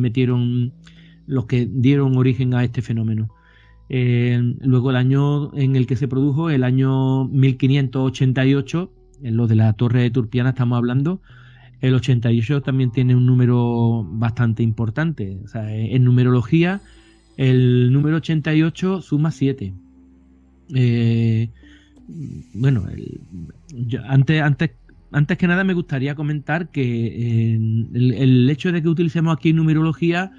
dieron origen a este fenómeno. Luego, el año en el que se produjo, el año 1588, en lo de la Torre de Turpiana estamos hablando, el 88 también tiene un número bastante importante. O sea, en numerología, el número 88 suma 7. Bueno, antes que nada me gustaría comentar que el hecho de que utilicemos aquí numerología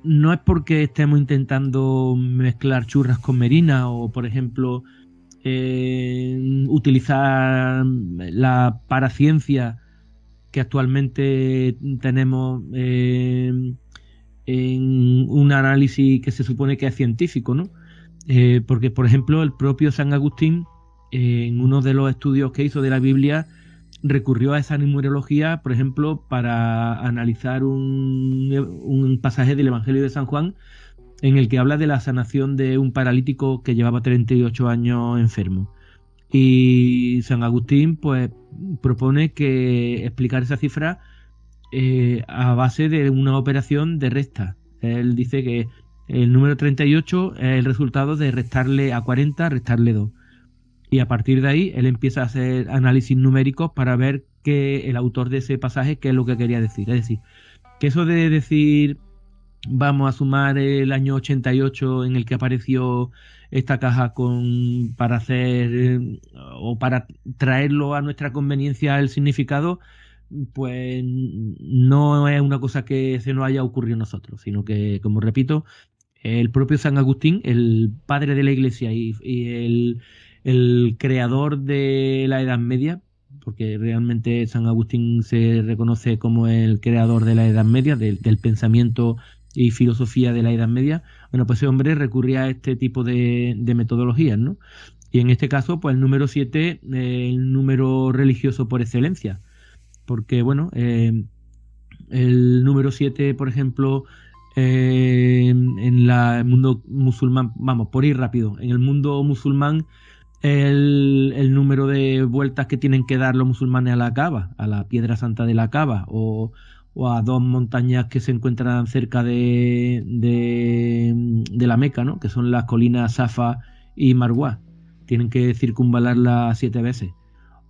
no es porque estemos intentando mezclar churras con merinas o, por ejemplo, utilizar la paraciencia que actualmente tenemos en un análisis que se supone que es científico, ¿no? Porque, por ejemplo, el propio San Agustín, en uno de los estudios que hizo de la Biblia, recurrió a esa numerología, por ejemplo, para analizar un pasaje del Evangelio de San Juan en el que habla de la sanación de un paralítico que llevaba 38 años enfermo. Y San Agustín pues propone que explicar esa cifra a base de una operación de resta. Él dice que el número 38 es el resultado de restarle a 40, restarle 2. Y a partir de ahí él empieza a hacer análisis numéricos para ver que el autor de ese pasaje qué es lo que quería decir. Es decir, que eso de decir vamos a sumar el año 88 en el que apareció esta caja para hacer o para traerlo a nuestra conveniencia el significado, pues no es una cosa que se nos haya ocurrido a nosotros, sino que, como repito, el propio San Agustín, el padre de la Iglesia y el creador de la Edad Media, porque realmente San Agustín se reconoce como el creador de la Edad Media, del pensamiento y filosofía de la Edad Media, bueno, pues ese hombre recurría a este tipo de metodologías, ¿no? Y en este caso, pues el número 7, el número religioso por excelencia, porque, bueno, el número 7, por ejemplo, en el mundo musulmán, vamos, por ir rápido, en el mundo musulmán, el número de vueltas que tienen que dar los musulmanes a la Kaaba, a la piedra santa de la Kaaba, o a dos montañas que se encuentran cerca de la Meca, ¿no? Que son las colinas Safa y Marwa. Tienen que circunvalarlas 7 veces.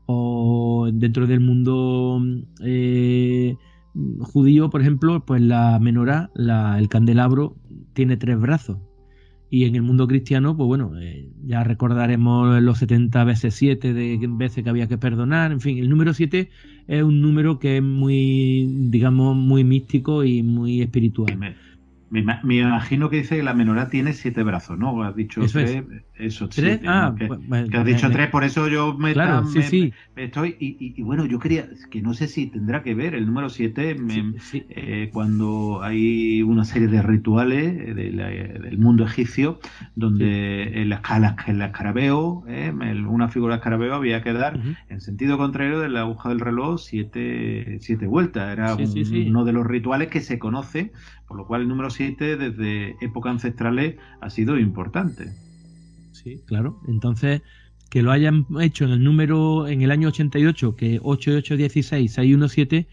O dentro del mundo judío, por ejemplo, pues la menorá, el candelabro, tiene 3 brazos. Y en el mundo cristiano, pues bueno, ya recordaremos los 70 veces 7 de veces que había que perdonar. En fin, el número 7 es un número que es muy, digamos, muy místico y muy espiritual. Me imagino que dice que la menorá tiene 7 brazos, ¿no? Has dicho Eso 3, eso, 7. Ah, ¿no? bueno, que has dicho 3, por eso yo claro, sí. Me estoy... Y bueno, yo quería, que no sé si tendrá que ver el número 7 sí. Cuando hay una serie de rituales del mundo egipcio, donde el escarabeo, una figura de escarabeo había que dar en sentido contrario de la aguja del reloj 7 vueltas. Era uno de los rituales que se conoce, por lo cual el número 7 desde épocas ancestrales ha sido importante. Sí, claro. Entonces, que lo hayan hecho en el año 88, que 8816 617,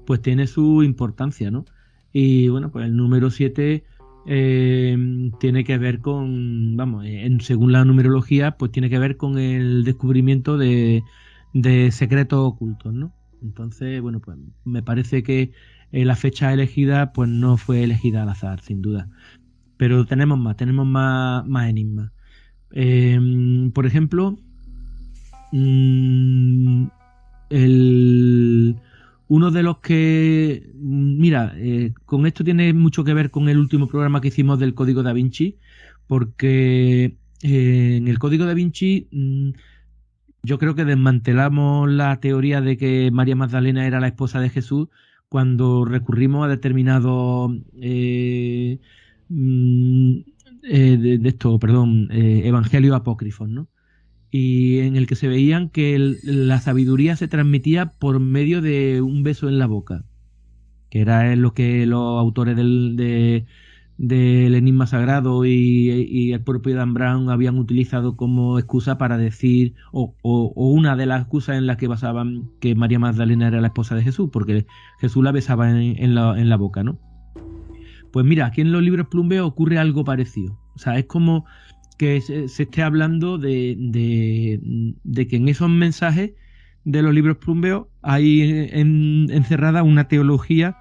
pues tiene su importancia, ¿no? Y bueno, pues el número 7 tiene que ver con, vamos, según la numerología, pues tiene que ver con el descubrimiento de secretos ocultos, ¿no? Entonces, bueno, pues me parece que la fecha elegida pues no fue elegida al azar, sin duda. Pero tenemos más enigmas. Por ejemplo, uno de los que... Mira, con esto tiene mucho que ver con el último programa que hicimos del Código Da Vinci, porque en el Código Da Vinci... yo creo que desmantelamos la teoría de que María Magdalena era la esposa de Jesús cuando recurrimos a determinados evangelios apócrifos, ¿no? Y en el que se veían que la sabiduría se transmitía por medio de un beso en la boca, que era lo que los autores del Enigma Sagrado y el propio Dan Brown habían utilizado como excusa para decir, o una de las excusas en las que basaban que María Magdalena era la esposa de Jesús, porque Jesús la besaba en la boca, ¿no? Pues mira, aquí en los libros Plumbeo ocurre algo parecido. O sea, es como que se esté hablando de que en esos mensajes de los libros Plumbeo hay encerrada una teología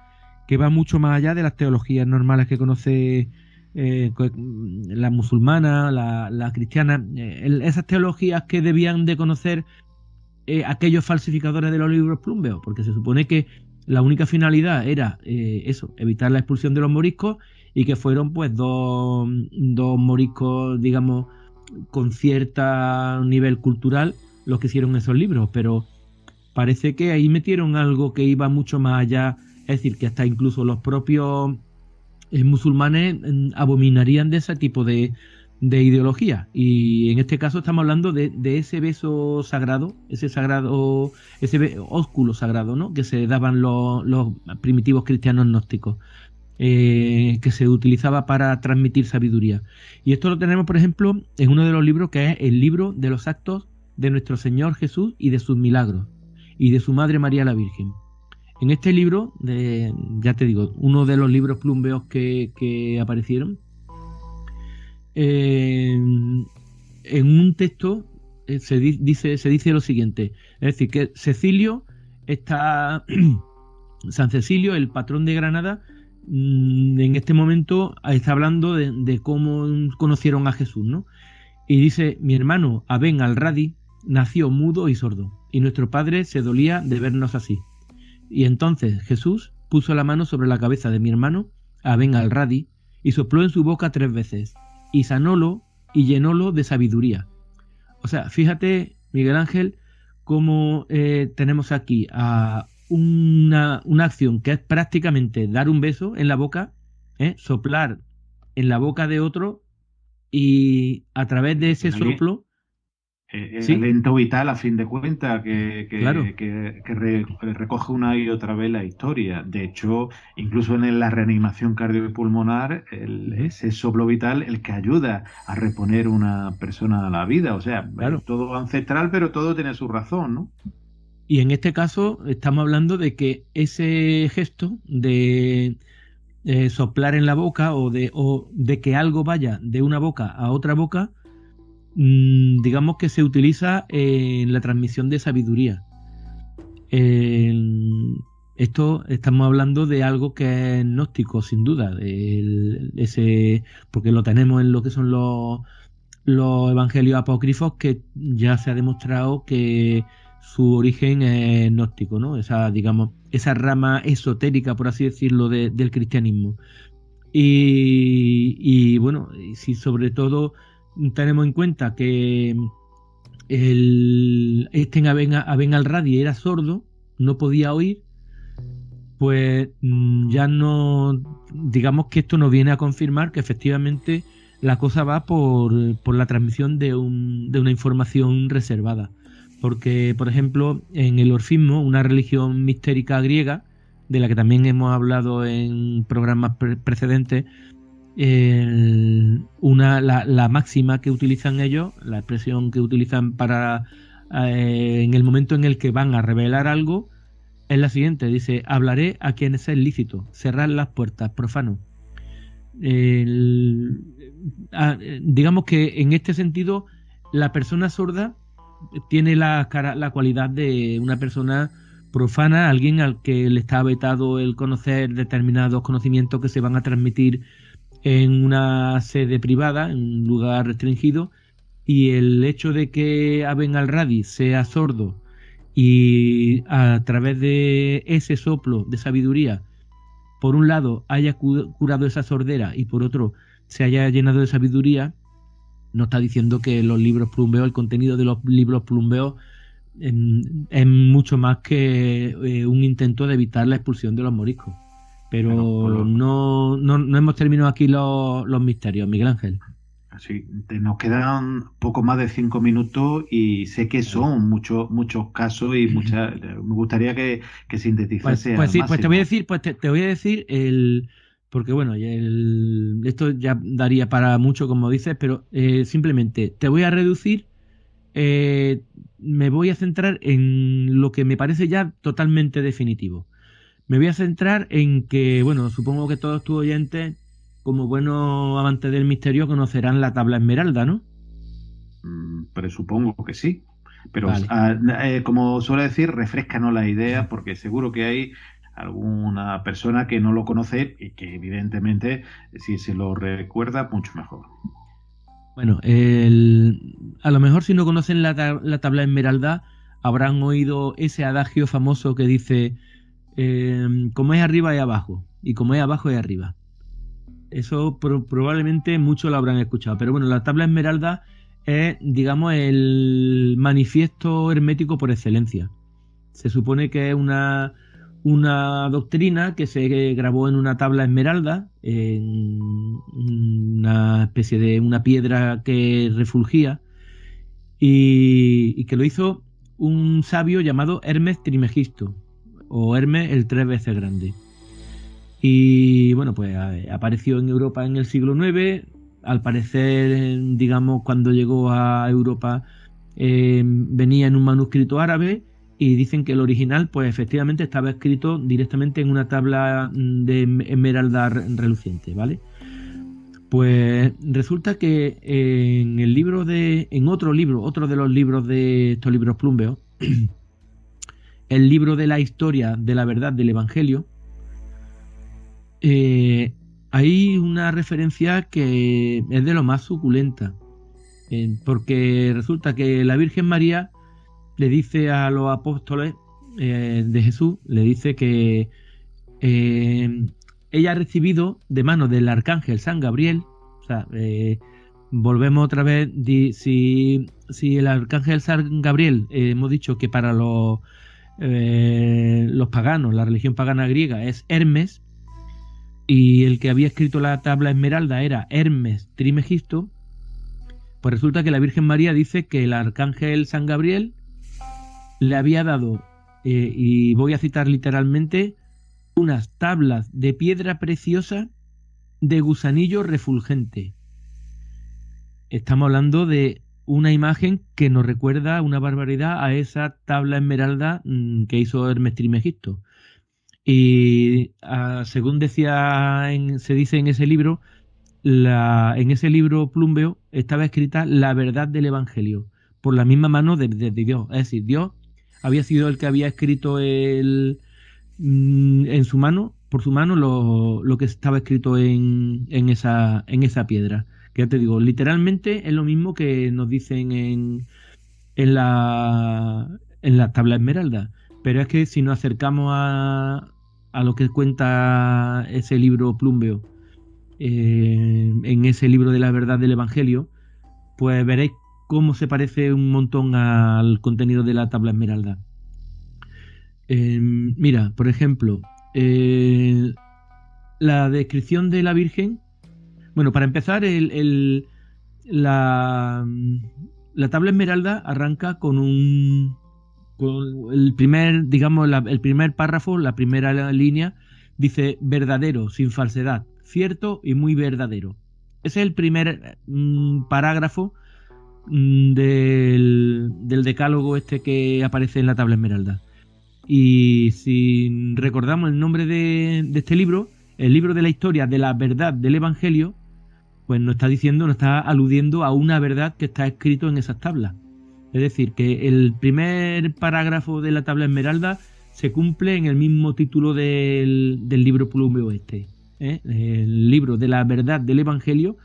que va mucho más allá de las teologías normales que conoce la musulmana, la cristiana, esas teologías que debían de conocer aquellos falsificadores de los libros Plumbeo, porque se supone que la única finalidad era evitar la expulsión de los moriscos y que fueron pues dos moriscos, digamos, con cierto nivel cultural los que hicieron esos libros, pero parece que ahí metieron algo que iba mucho más allá, es decir, que hasta incluso los propios musulmanes abominarían de ese tipo de ideología, y en este caso estamos hablando de ese beso sagrado, ese ósculo sagrado, ¿no?, que se daban los primitivos cristianos gnósticos, que se utilizaba para transmitir sabiduría. Y esto lo tenemos, por ejemplo, en uno de los libros, que es el libro de los actos de nuestro Señor Jesús y de sus milagros, y de su Madre María la Virgen. En este libro, ya te digo, uno de los libros plumbeos que aparecieron, en un texto se dice lo siguiente, es decir, que Cecilio está San Cecilio, el patrón de Granada, en este momento está hablando de cómo conocieron a Jesús, ¿no? Y dice: mi hermano Aben al-Radi nació mudo y sordo, y nuestro padre se dolía de vernos así. Y entonces Jesús puso la mano sobre la cabeza de mi hermano Aben al-Radi y sopló en su boca 3 veces, y sanólo y llenólo de sabiduría. O sea, fíjate, Miguel Ángel, cómo tenemos aquí a una acción que es prácticamente dar un beso en la boca, soplar en la boca de otro, y a través de ese soplo... ¿Sí? Aliento vital, a fin de cuentas, Claro. que recoge una y otra vez la historia. De hecho, incluso en la reanimación cardiopulmonar, ese soplo vital el que ayuda a reponer una persona a la vida. O sea, claro, todo ancestral, pero todo tiene su razón, ¿no? Y en este caso estamos hablando de que ese gesto de soplar en la boca o de que algo vaya de una boca a otra boca, digamos que se utiliza en la transmisión de sabiduría. Esto estamos hablando de algo que es gnóstico, sin duda, porque lo tenemos en lo que son los evangelios apócrifos, que ya se ha demostrado que su origen es gnóstico, ¿no? Digamos, esa rama esotérica, por así decirlo, del cristianismo. Y bueno, si sobre todo tenemos en cuenta que Aben al-Radi era sordo, no podía oír, pues ya no, digamos que esto nos viene a confirmar que efectivamente la cosa va por la transmisión de una información reservada. Porque, por ejemplo, en el orfismo, una religión mistérica griega, de la que también hemos hablado en programas precedentes, la máxima que utilizan ellos, la expresión que utilizan para en el momento en el que van a revelar algo, es la siguiente: dice: hablaré a quienes es lícito, cerrar las puertas, profano. Digamos que en este sentido la persona sorda tiene la cualidad de una persona profana, alguien al que le está vetado el conocer determinados conocimientos que se van a transmitir en una sede privada, en un lugar restringido, y el hecho de que Aben al-Radi sea sordo y a través de ese soplo de sabiduría, por un lado haya curado esa sordera y por otro se haya llenado de sabiduría, nos está diciendo que los libros plumbeos, el contenido de los libros plumbeos es mucho más que un intento de evitar la expulsión de los moriscos. Pero no hemos terminado aquí los misterios, Miguel Ángel. Sí, nos quedan poco más de 5 minutos y sé que son muchos casos y me gustaría que sintetizase. Pues sí, pues te voy a decir porque bueno, esto ya daría para mucho, como dices, pero simplemente te voy a reducir. Me voy a centrar en lo que me parece ya totalmente definitivo. Me voy a centrar en que, bueno, supongo que todos tus oyentes, como buenos amantes del misterio, conocerán la tabla esmeralda, ¿no? Presupongo que sí. Pero vale. como suele decir, refréscanos la idea, porque seguro que hay alguna persona que no lo conoce y que evidentemente, si se lo recuerda, mucho mejor. Bueno, a lo mejor si no conocen la tabla esmeralda, habrán oído ese adagio famoso que dice: como es arriba es abajo, y como es abajo es arriba. Eso probablemente muchos lo habrán escuchado. Pero bueno, la tabla esmeralda es, digamos, el manifiesto hermético por excelencia. Se supone que es una doctrina que se grabó en una tabla esmeralda, en una especie de una piedra que refulgía, y que lo hizo un sabio llamado Hermes Trismegisto, o Hermes el 3 veces grande. Y bueno, pues apareció en Europa en el siglo IX. Al parecer, digamos, cuando llegó a Europa venía en un manuscrito árabe, y dicen que el original, pues efectivamente estaba escrito directamente en una tabla de esmeralda reluciente, ¿vale? Pues resulta que en otro de los libros de estos libros plumbeos, el libro de la historia de la verdad del Evangelio, hay una referencia que es de lo más suculenta, porque resulta que la Virgen María le dice a los apóstoles de Jesús, le dice que ella ha recibido de manos del arcángel San Gabriel. O sea, volvemos otra vez, si el arcángel San Gabriel, hemos dicho que para los paganos, la religión pagana griega es Hermes, y el que había escrito la tabla esmeralda era Hermes Trismegisto, pues resulta que la Virgen María dice que el arcángel San Gabriel le había dado, y voy a citar literalmente, unas tablas de piedra preciosa de gusanillo refulgente. Estamos hablando de una imagen que nos recuerda una barbaridad a esa tabla esmeralda que hizo Hermes Trismegisto. Y según se dice en ese libro, en ese libro plúmbeo estaba escrita la verdad del Evangelio por la misma mano de Dios. Es decir, Dios había sido el que había escrito en su mano, por su mano, lo que estaba escrito en esa piedra. Que ya te digo, literalmente es lo mismo que nos dicen en la tabla esmeralda. Pero es que si nos acercamos a lo que cuenta ese libro plúmbeo, en ese libro de la verdad del Evangelio, pues veréis cómo se parece un montón al contenido de la tabla esmeralda. Mira, por ejemplo, la descripción de la Virgen. Bueno, para empezar, la tabla esmeralda arranca con el primer, digamos, el primer párrafo, la primera línea, dice verdadero, sin falsedad, cierto y muy verdadero. Ese es el primer parágrafo del decálogo este que aparece en la tabla esmeralda. Y si recordamos el nombre de este libro, el libro de la historia de la verdad del Evangelio, pues nos está aludiendo a una verdad que está escrito en esas tablas. Es decir, que el primer parágrafo de la tabla esmeralda se cumple en el mismo título del libro plúmbeo este, el libro de la verdad del Evangelio,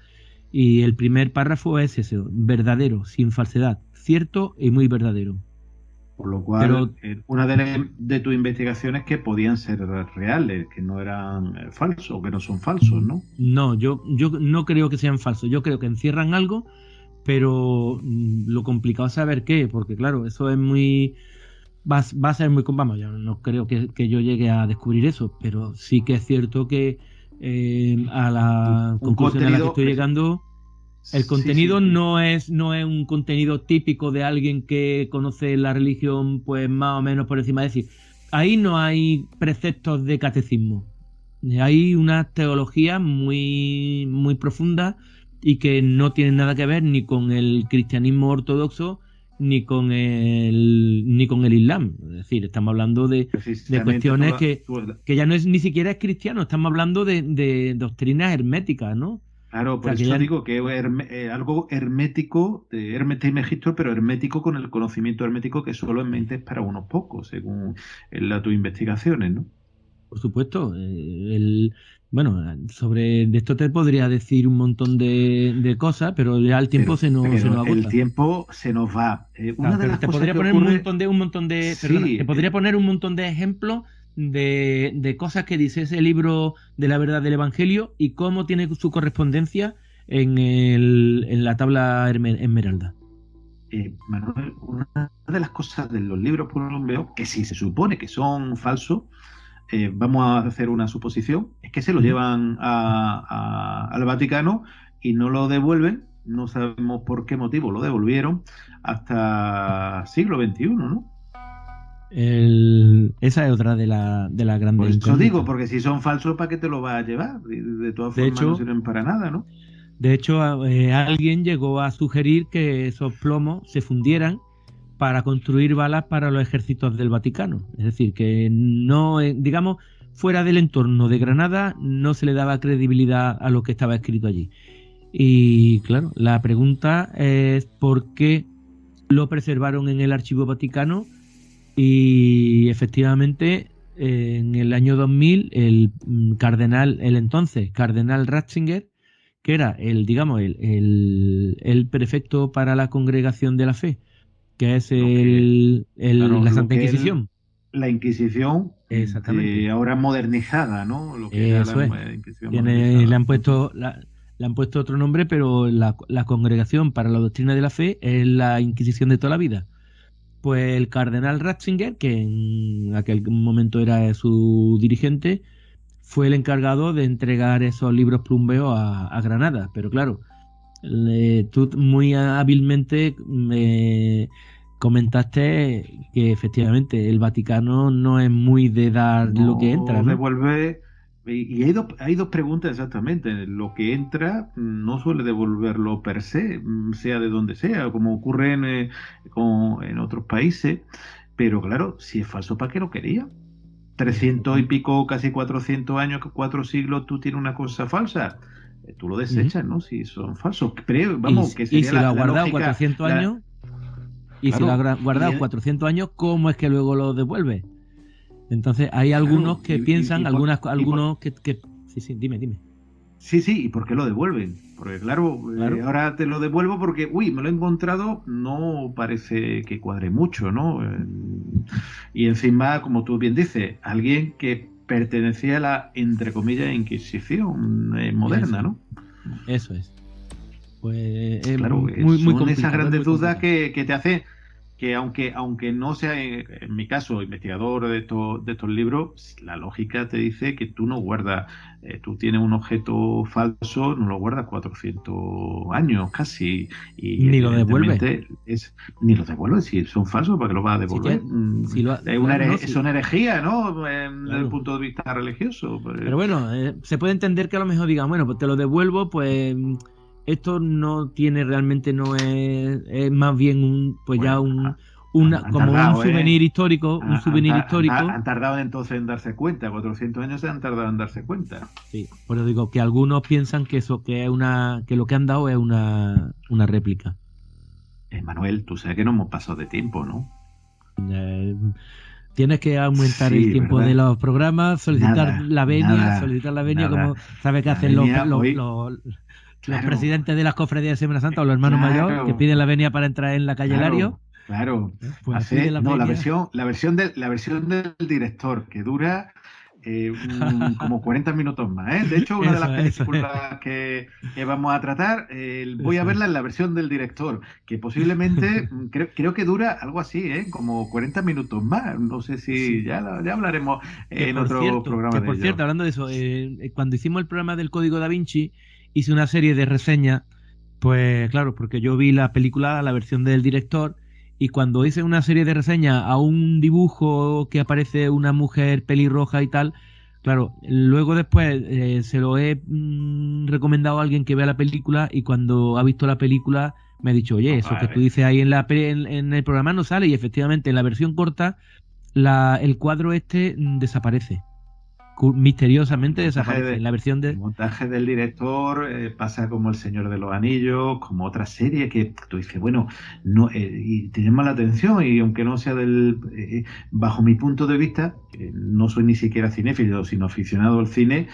y el primer párrafo es ese, verdadero, sin falsedad, cierto y muy verdadero. Por lo cual, una de tus investigaciones que podían ser reales, que no eran falsos, que no son falsos, ¿no? No, yo no creo que sean falsos. Yo creo que encierran algo, pero lo complicado es saber qué, porque claro, eso es muy... Va a ser muy... Vamos, yo no creo que yo llegue a descubrir eso, pero sí que es cierto que a la conclusión a la que estoy llegando... El contenido sí. No es un contenido típico de alguien que conoce la religión pues más o menos por encima. Es decir, ahí no hay preceptos de catecismo. Hay una teología muy, muy profunda y que no tiene nada que ver ni con el cristianismo ortodoxo ni con el Islam. Es decir, estamos hablando de cuestiones que ya no es ni siquiera es cristiano. Estamos hablando de doctrinas herméticas, ¿no? Claro, por eso digo que es algo hermético, de Hermes Trismegisto, pero hermético con el conocimiento hermético que solamente es para unos pocos, según tus investigaciones, ¿no? Por supuesto. Sobre de esto te podría decir un montón de cosas, pero ya el tiempo se nos agota. El tiempo se nos va. Te podría poner un montón de ejemplos de cosas que dice ese libro de la verdad del Evangelio y cómo tiene su correspondencia en la tabla esmeralda. Manuel, una de las cosas de los libros plumbeos, que si se supone que son falsos, vamos a hacer una suposición, es que se lo llevan al Vaticano y no lo devuelven, no sabemos por qué motivo lo devolvieron, hasta siglo XXI, ¿no? Esa es otra de la grandes. Por eso digo, porque si son falsos, ¿para qué te lo vas a llevar? De todas formas no sirven para nada, ¿no? De hecho, alguien llegó a sugerir que esos plomos se fundieran para construir balas para los ejércitos del Vaticano. Es decir, que no, digamos, fuera del entorno de Granada no se le daba credibilidad a lo que estaba escrito allí. Y claro, la pregunta es por qué lo preservaron en el Archivo Vaticano y efectivamente en el año 2000 el entonces cardenal Ratzinger, que era el prefecto para la Congregación de la Fe, que es la Santa Inquisición. La Inquisición, ahora modernizada, ¿no? Lo que eso es. Le han puesto otro nombre, pero la Congregación para la Doctrina de la Fe es la Inquisición de toda la vida. Pues el cardenal Ratzinger, que en aquel momento era su dirigente, fue el encargado de entregar esos libros plumbeos a Granada. Pero claro, tú muy hábilmente me comentaste que efectivamente el Vaticano no es muy de dar lo que entra, ¿no? Devuelve, y hay dos preguntas exactamente. Lo que entra no suele devolverlo per se, sea de donde sea, como ocurre en otros países. Pero claro, si es falso, ¿para qué lo quería? 300 y pico, casi 400 años, 4 siglos, tú tienes una cosa falsa, tú lo desechas, ¿no? Si son falsos. Pero, vamos, que sería y si lo ha guardado 400 años, y claro, si lo ha guardado 400 años, ¿cómo es que luego lo devuelve? Entonces, hay algunos que piensan, algunos que... Sí, dime. Sí, ¿y por qué lo devuelven? Porque claro. Ahora te lo devuelvo porque, me lo he encontrado, no parece que cuadre mucho, ¿no? Y encima, como tú bien dices, alguien que pertenecía a la, entre comillas, Inquisición moderna, ¿no? Eso es. Pues claro, muy son esas grandes dudas que te hacen que aunque no sea, en mi caso, investigador de estos libros, la lógica te dice que tú no guardas, tú tienes un objeto falso, no lo guardas 400 años casi. Y ni lo devuelves. Ni lo devuelves, si son falsos, ¿para qué lo vas a devolver? Es una herejía, ¿no? Desde el punto de vista religioso. Pero bueno, se puede entender que a lo mejor digan, bueno, pues te lo devuelvo, pues... Esto no tiene realmente, no es más bien un souvenir histórico. Han tardado entonces en darse cuenta, 400 años se han tardado en darse cuenta. Sí, por eso digo que algunos piensan que eso que lo que han dado es una réplica. Manuel, tú sabes que no hemos pasado de tiempo, ¿no? Tienes que aumentar el tiempo, ¿verdad?, de los programas, solicitar la venia, como sabes que hacen los presidentes de las cofradías de Semana Santa o los hermanos mayores que piden la venia para entrar en la calle Lario. Claro. Pues la versión del director, que dura como 40 minutos más, ¿eh? De hecho, una de las películas que vamos a tratar, voy a verla en la versión del director, que posiblemente creo que dura algo así, como 40 minutos más. No sé si ya hablaremos en otro programa. Por cierto, hablando de eso, cuando hicimos el programa del Código Da Vinci, hice una serie de reseñas, pues claro, porque yo vi la película, la versión del director, y cuando hice una serie de reseñas a un dibujo que aparece una mujer pelirroja y tal, claro, luego después se lo he recomendado a alguien que vea la película, y cuando ha visto la película me ha dicho, oye, eso que tú dices ahí en el programa no sale, y efectivamente en la versión corta el cuadro desaparece. Misteriosamente desaparece en la versión El montaje del director pasa como El Señor de los Anillos, como otra serie que tú dices, bueno, no, y te llama la atención, y aunque no sea bajo mi punto de vista, no soy ni siquiera cinéfilo, sino aficionado al cine,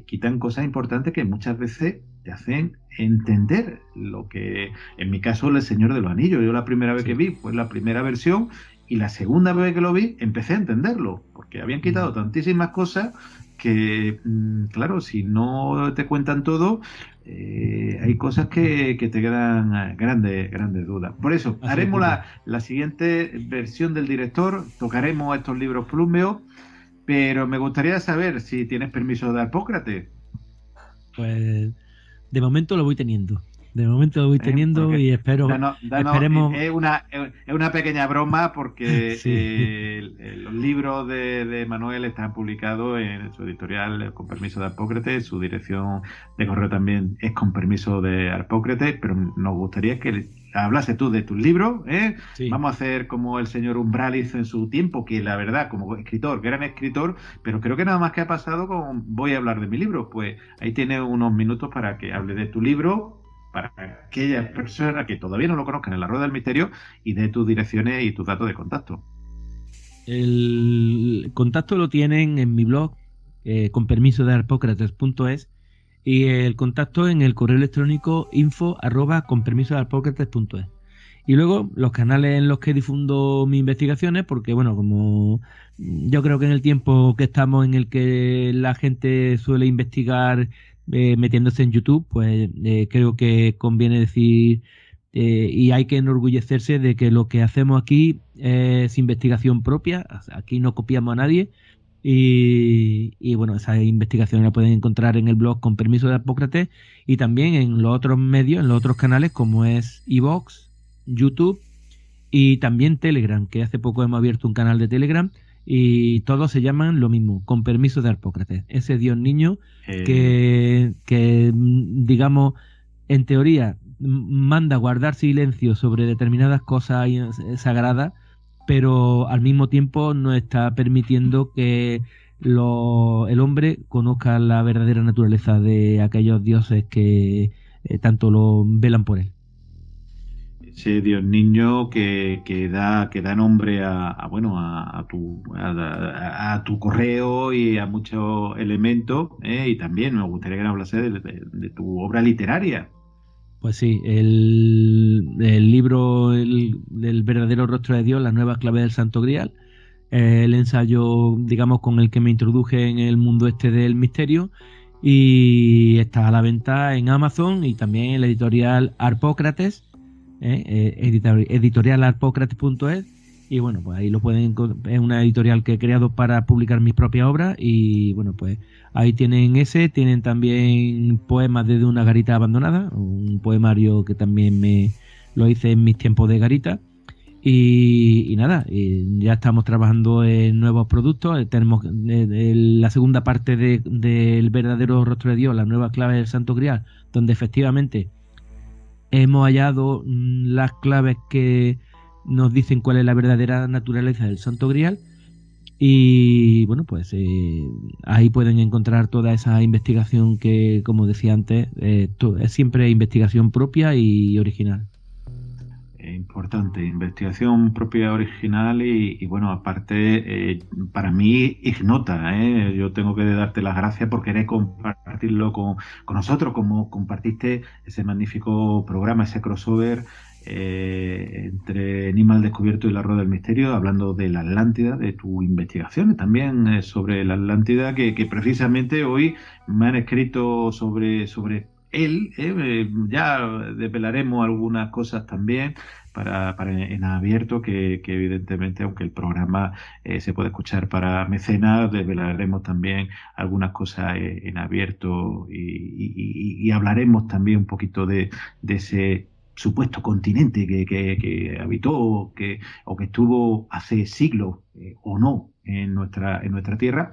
quitan cosas importantes que muchas veces te hacen entender lo que, en mi caso, El Señor de los Anillos. Yo la primera vez que vi fue la primera versión, Y la segunda vez que lo vi, empecé a entenderlo, porque habían quitado tantísimas cosas que, claro, si no te cuentan todo, hay cosas que te quedan grandes dudas. Por eso, Así haremos ocurre. la siguiente versión del director, tocaremos estos libros plúmbeos, pero me gustaría saber si tienes permiso de Arpócrates. Pues de momento lo voy teniendo. De momento lo voy teniendo Porque y esperemos. es una pequeña broma porque Sí. los libros de Manuel están publicados en su editorial con permiso de Arpócrates, su dirección de correo también es con permiso de Arpócrates, pero nos gustaría que hablase tú de tus libros, ¿eh? Sí. Vamos a hacer como el señor Umbral hizo en su tiempo, que la verdad, como escritor, gran escritor, pero creo que nada más que ha pasado con voy a hablar de mi libro. Pues ahí tienes unos minutos para que hable de tu libro, para aquellas personas que todavía no lo conozcan en la Rueda del Misterio, y de tus direcciones y tus datos de contacto. El contacto lo tienen en mi blog, con permiso de arpócrates.es, y el contacto en el correo electrónico info@conpermisodearpócrates.es. Y luego los canales en los que difundo mis investigaciones, porque bueno, como yo creo que en el tiempo que estamos en el que la gente suele investigar metiéndose en YouTube, pues creo que conviene decir y hay que enorgullecerse de que lo que hacemos aquí es investigación propia, aquí no copiamos a nadie. Y bueno, esa investigación la pueden encontrar en el blog con permiso de Arpócrates y también en los otros medios, en los otros canales como es iVoox, YouTube y también Telegram, que hace poco hemos abierto un canal de Telegram y todos se llaman lo mismo, con permiso de Arpócrates. Ese Dios niño que digamos, en teoría manda guardar silencio sobre determinadas cosas sagradas, pero al mismo tiempo no está permitiendo que el hombre conozca la verdadera naturaleza de aquellos dioses que tanto lo velan por él. Ese Dios niño que da nombre bueno, a tu correo y a muchos elementos, y también me gustaría que hablase de tu obra literaria. Pues sí, el libro del verdadero rostro de Dios, las nuevas claves del Santo Grial, el ensayo, digamos, con el que me introduje en el mundo este del misterio, y está a la venta en Amazon y también en la editorial Arpócrates, editorial arpócrates.es, y bueno, pues ahí lo pueden encontrar. Es una editorial que he creado para publicar mis propias obras y bueno, pues ahí tienen tienen también poemas desde una garita abandonada, un poemario que también me lo hice en mis tiempos de garita. Y nada, ya estamos trabajando en nuevos productos. Tenemos la segunda parte del verdadero rostro de Dios, las nuevas claves del Santo Grial, donde efectivamente hemos hallado las claves que nos dicen cuál es la verdadera naturaleza del Santo Grial. Y bueno, pues ahí pueden encontrar toda esa investigación que, como decía antes, es siempre investigación propia y original. Importante, investigación propia original y bueno, aparte, para mí ignota, yo tengo que darte las gracias por querer compartirlo con nosotros, como compartiste ese magnífico programa, ese crossover entre Enigma al Descubierto y la Rueda del Misterio, hablando de la Atlántida, de tus investigaciones también sobre la Atlántida, que precisamente hoy me han escrito sobre él. Ya desvelaremos algunas cosas también para en abierto, que evidentemente, aunque el programa se puede escuchar para mecenas, desvelaremos también algunas cosas en abierto y hablaremos también un poquito de ese supuesto continente que habitó o que estuvo hace siglos o no en nuestra tierra.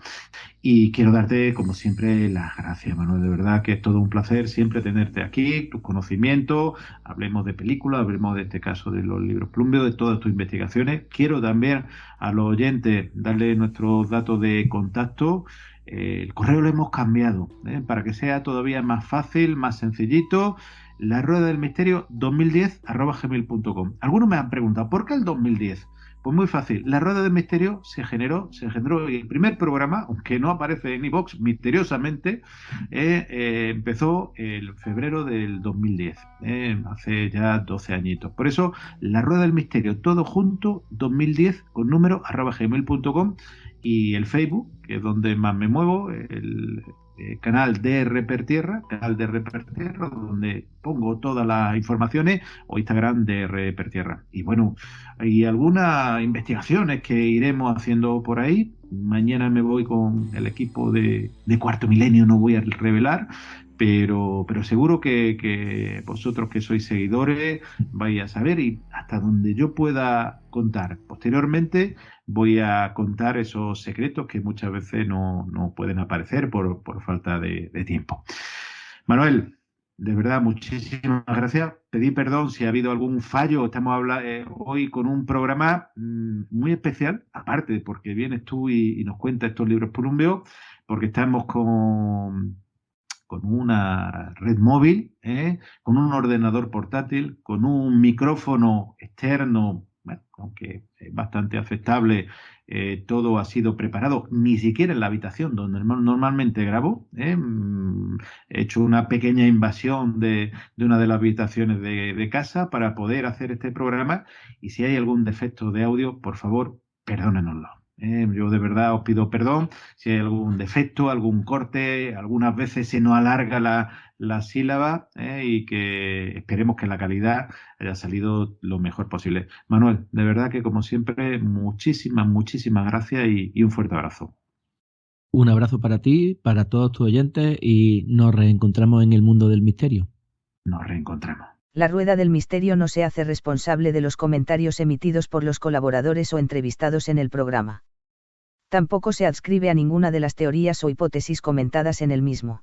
Y quiero darte, como siempre, las gracias, Manuel. De verdad que es todo un placer siempre tenerte aquí, tus conocimientos. Hablemos de películas, hablemos de este caso de los libros plúmbeos, de todas tus investigaciones. Quiero también a los oyentes darle nuestros datos de contacto. El correo lo hemos cambiado, para que sea todavía más fácil, más sencillito. La Rueda del Misterio 2010 @gmail.com. Algunos me han preguntado, ¿por qué el 2010? Pues muy fácil. La Rueda del Misterio se engendró y el primer programa, aunque no aparece en iVoox, misteriosamente, empezó en febrero del 2010, hace ya 12 añitos. Por eso, La Rueda del Misterio, todo junto, 2010, con número, @gmail.com, y el Facebook, que es donde más me muevo, el canal DR Per Tierra, donde pongo todas las informaciones, o Instagram DR Per Tierra. Y bueno, hay algunas investigaciones que iremos haciendo por ahí. Mañana me voy con el equipo de Cuarto Milenio, no voy a revelar, pero seguro que vosotros que sois seguidores vais a saber, y hasta donde yo pueda contar posteriormente voy a contar esos secretos que muchas veces no pueden aparecer por falta de tiempo. Manuel, de verdad, muchísimas gracias. Pedí perdón si ha habido algún fallo. Estamos hoy con un programa muy especial, aparte porque vienes tú y nos cuentas estos libros por un veo, porque estamos con una red móvil, con un ordenador portátil, con un micrófono externo, bueno, aunque es bastante aceptable. Todo ha sido preparado, ni siquiera en la habitación donde normalmente grabo. He hecho una pequeña invasión de una de las habitaciones de casa para poder hacer este programa, y si hay algún defecto de audio, por favor, perdónenoslo. Yo de verdad os pido perdón si hay algún defecto, algún corte, algunas veces se nos alarga la sílaba, y que esperemos que la calidad haya salido lo mejor posible. Manuel, de verdad que como siempre, muchísimas gracias y un fuerte abrazo. Un abrazo para ti, para todos tus oyentes, y nos reencontramos en el mundo del misterio. Nos reencontramos. La Rueda del Misterio no se hace responsable de los comentarios emitidos por los colaboradores o entrevistados en el programa. Tampoco se adscribe a ninguna de las teorías o hipótesis comentadas en el mismo.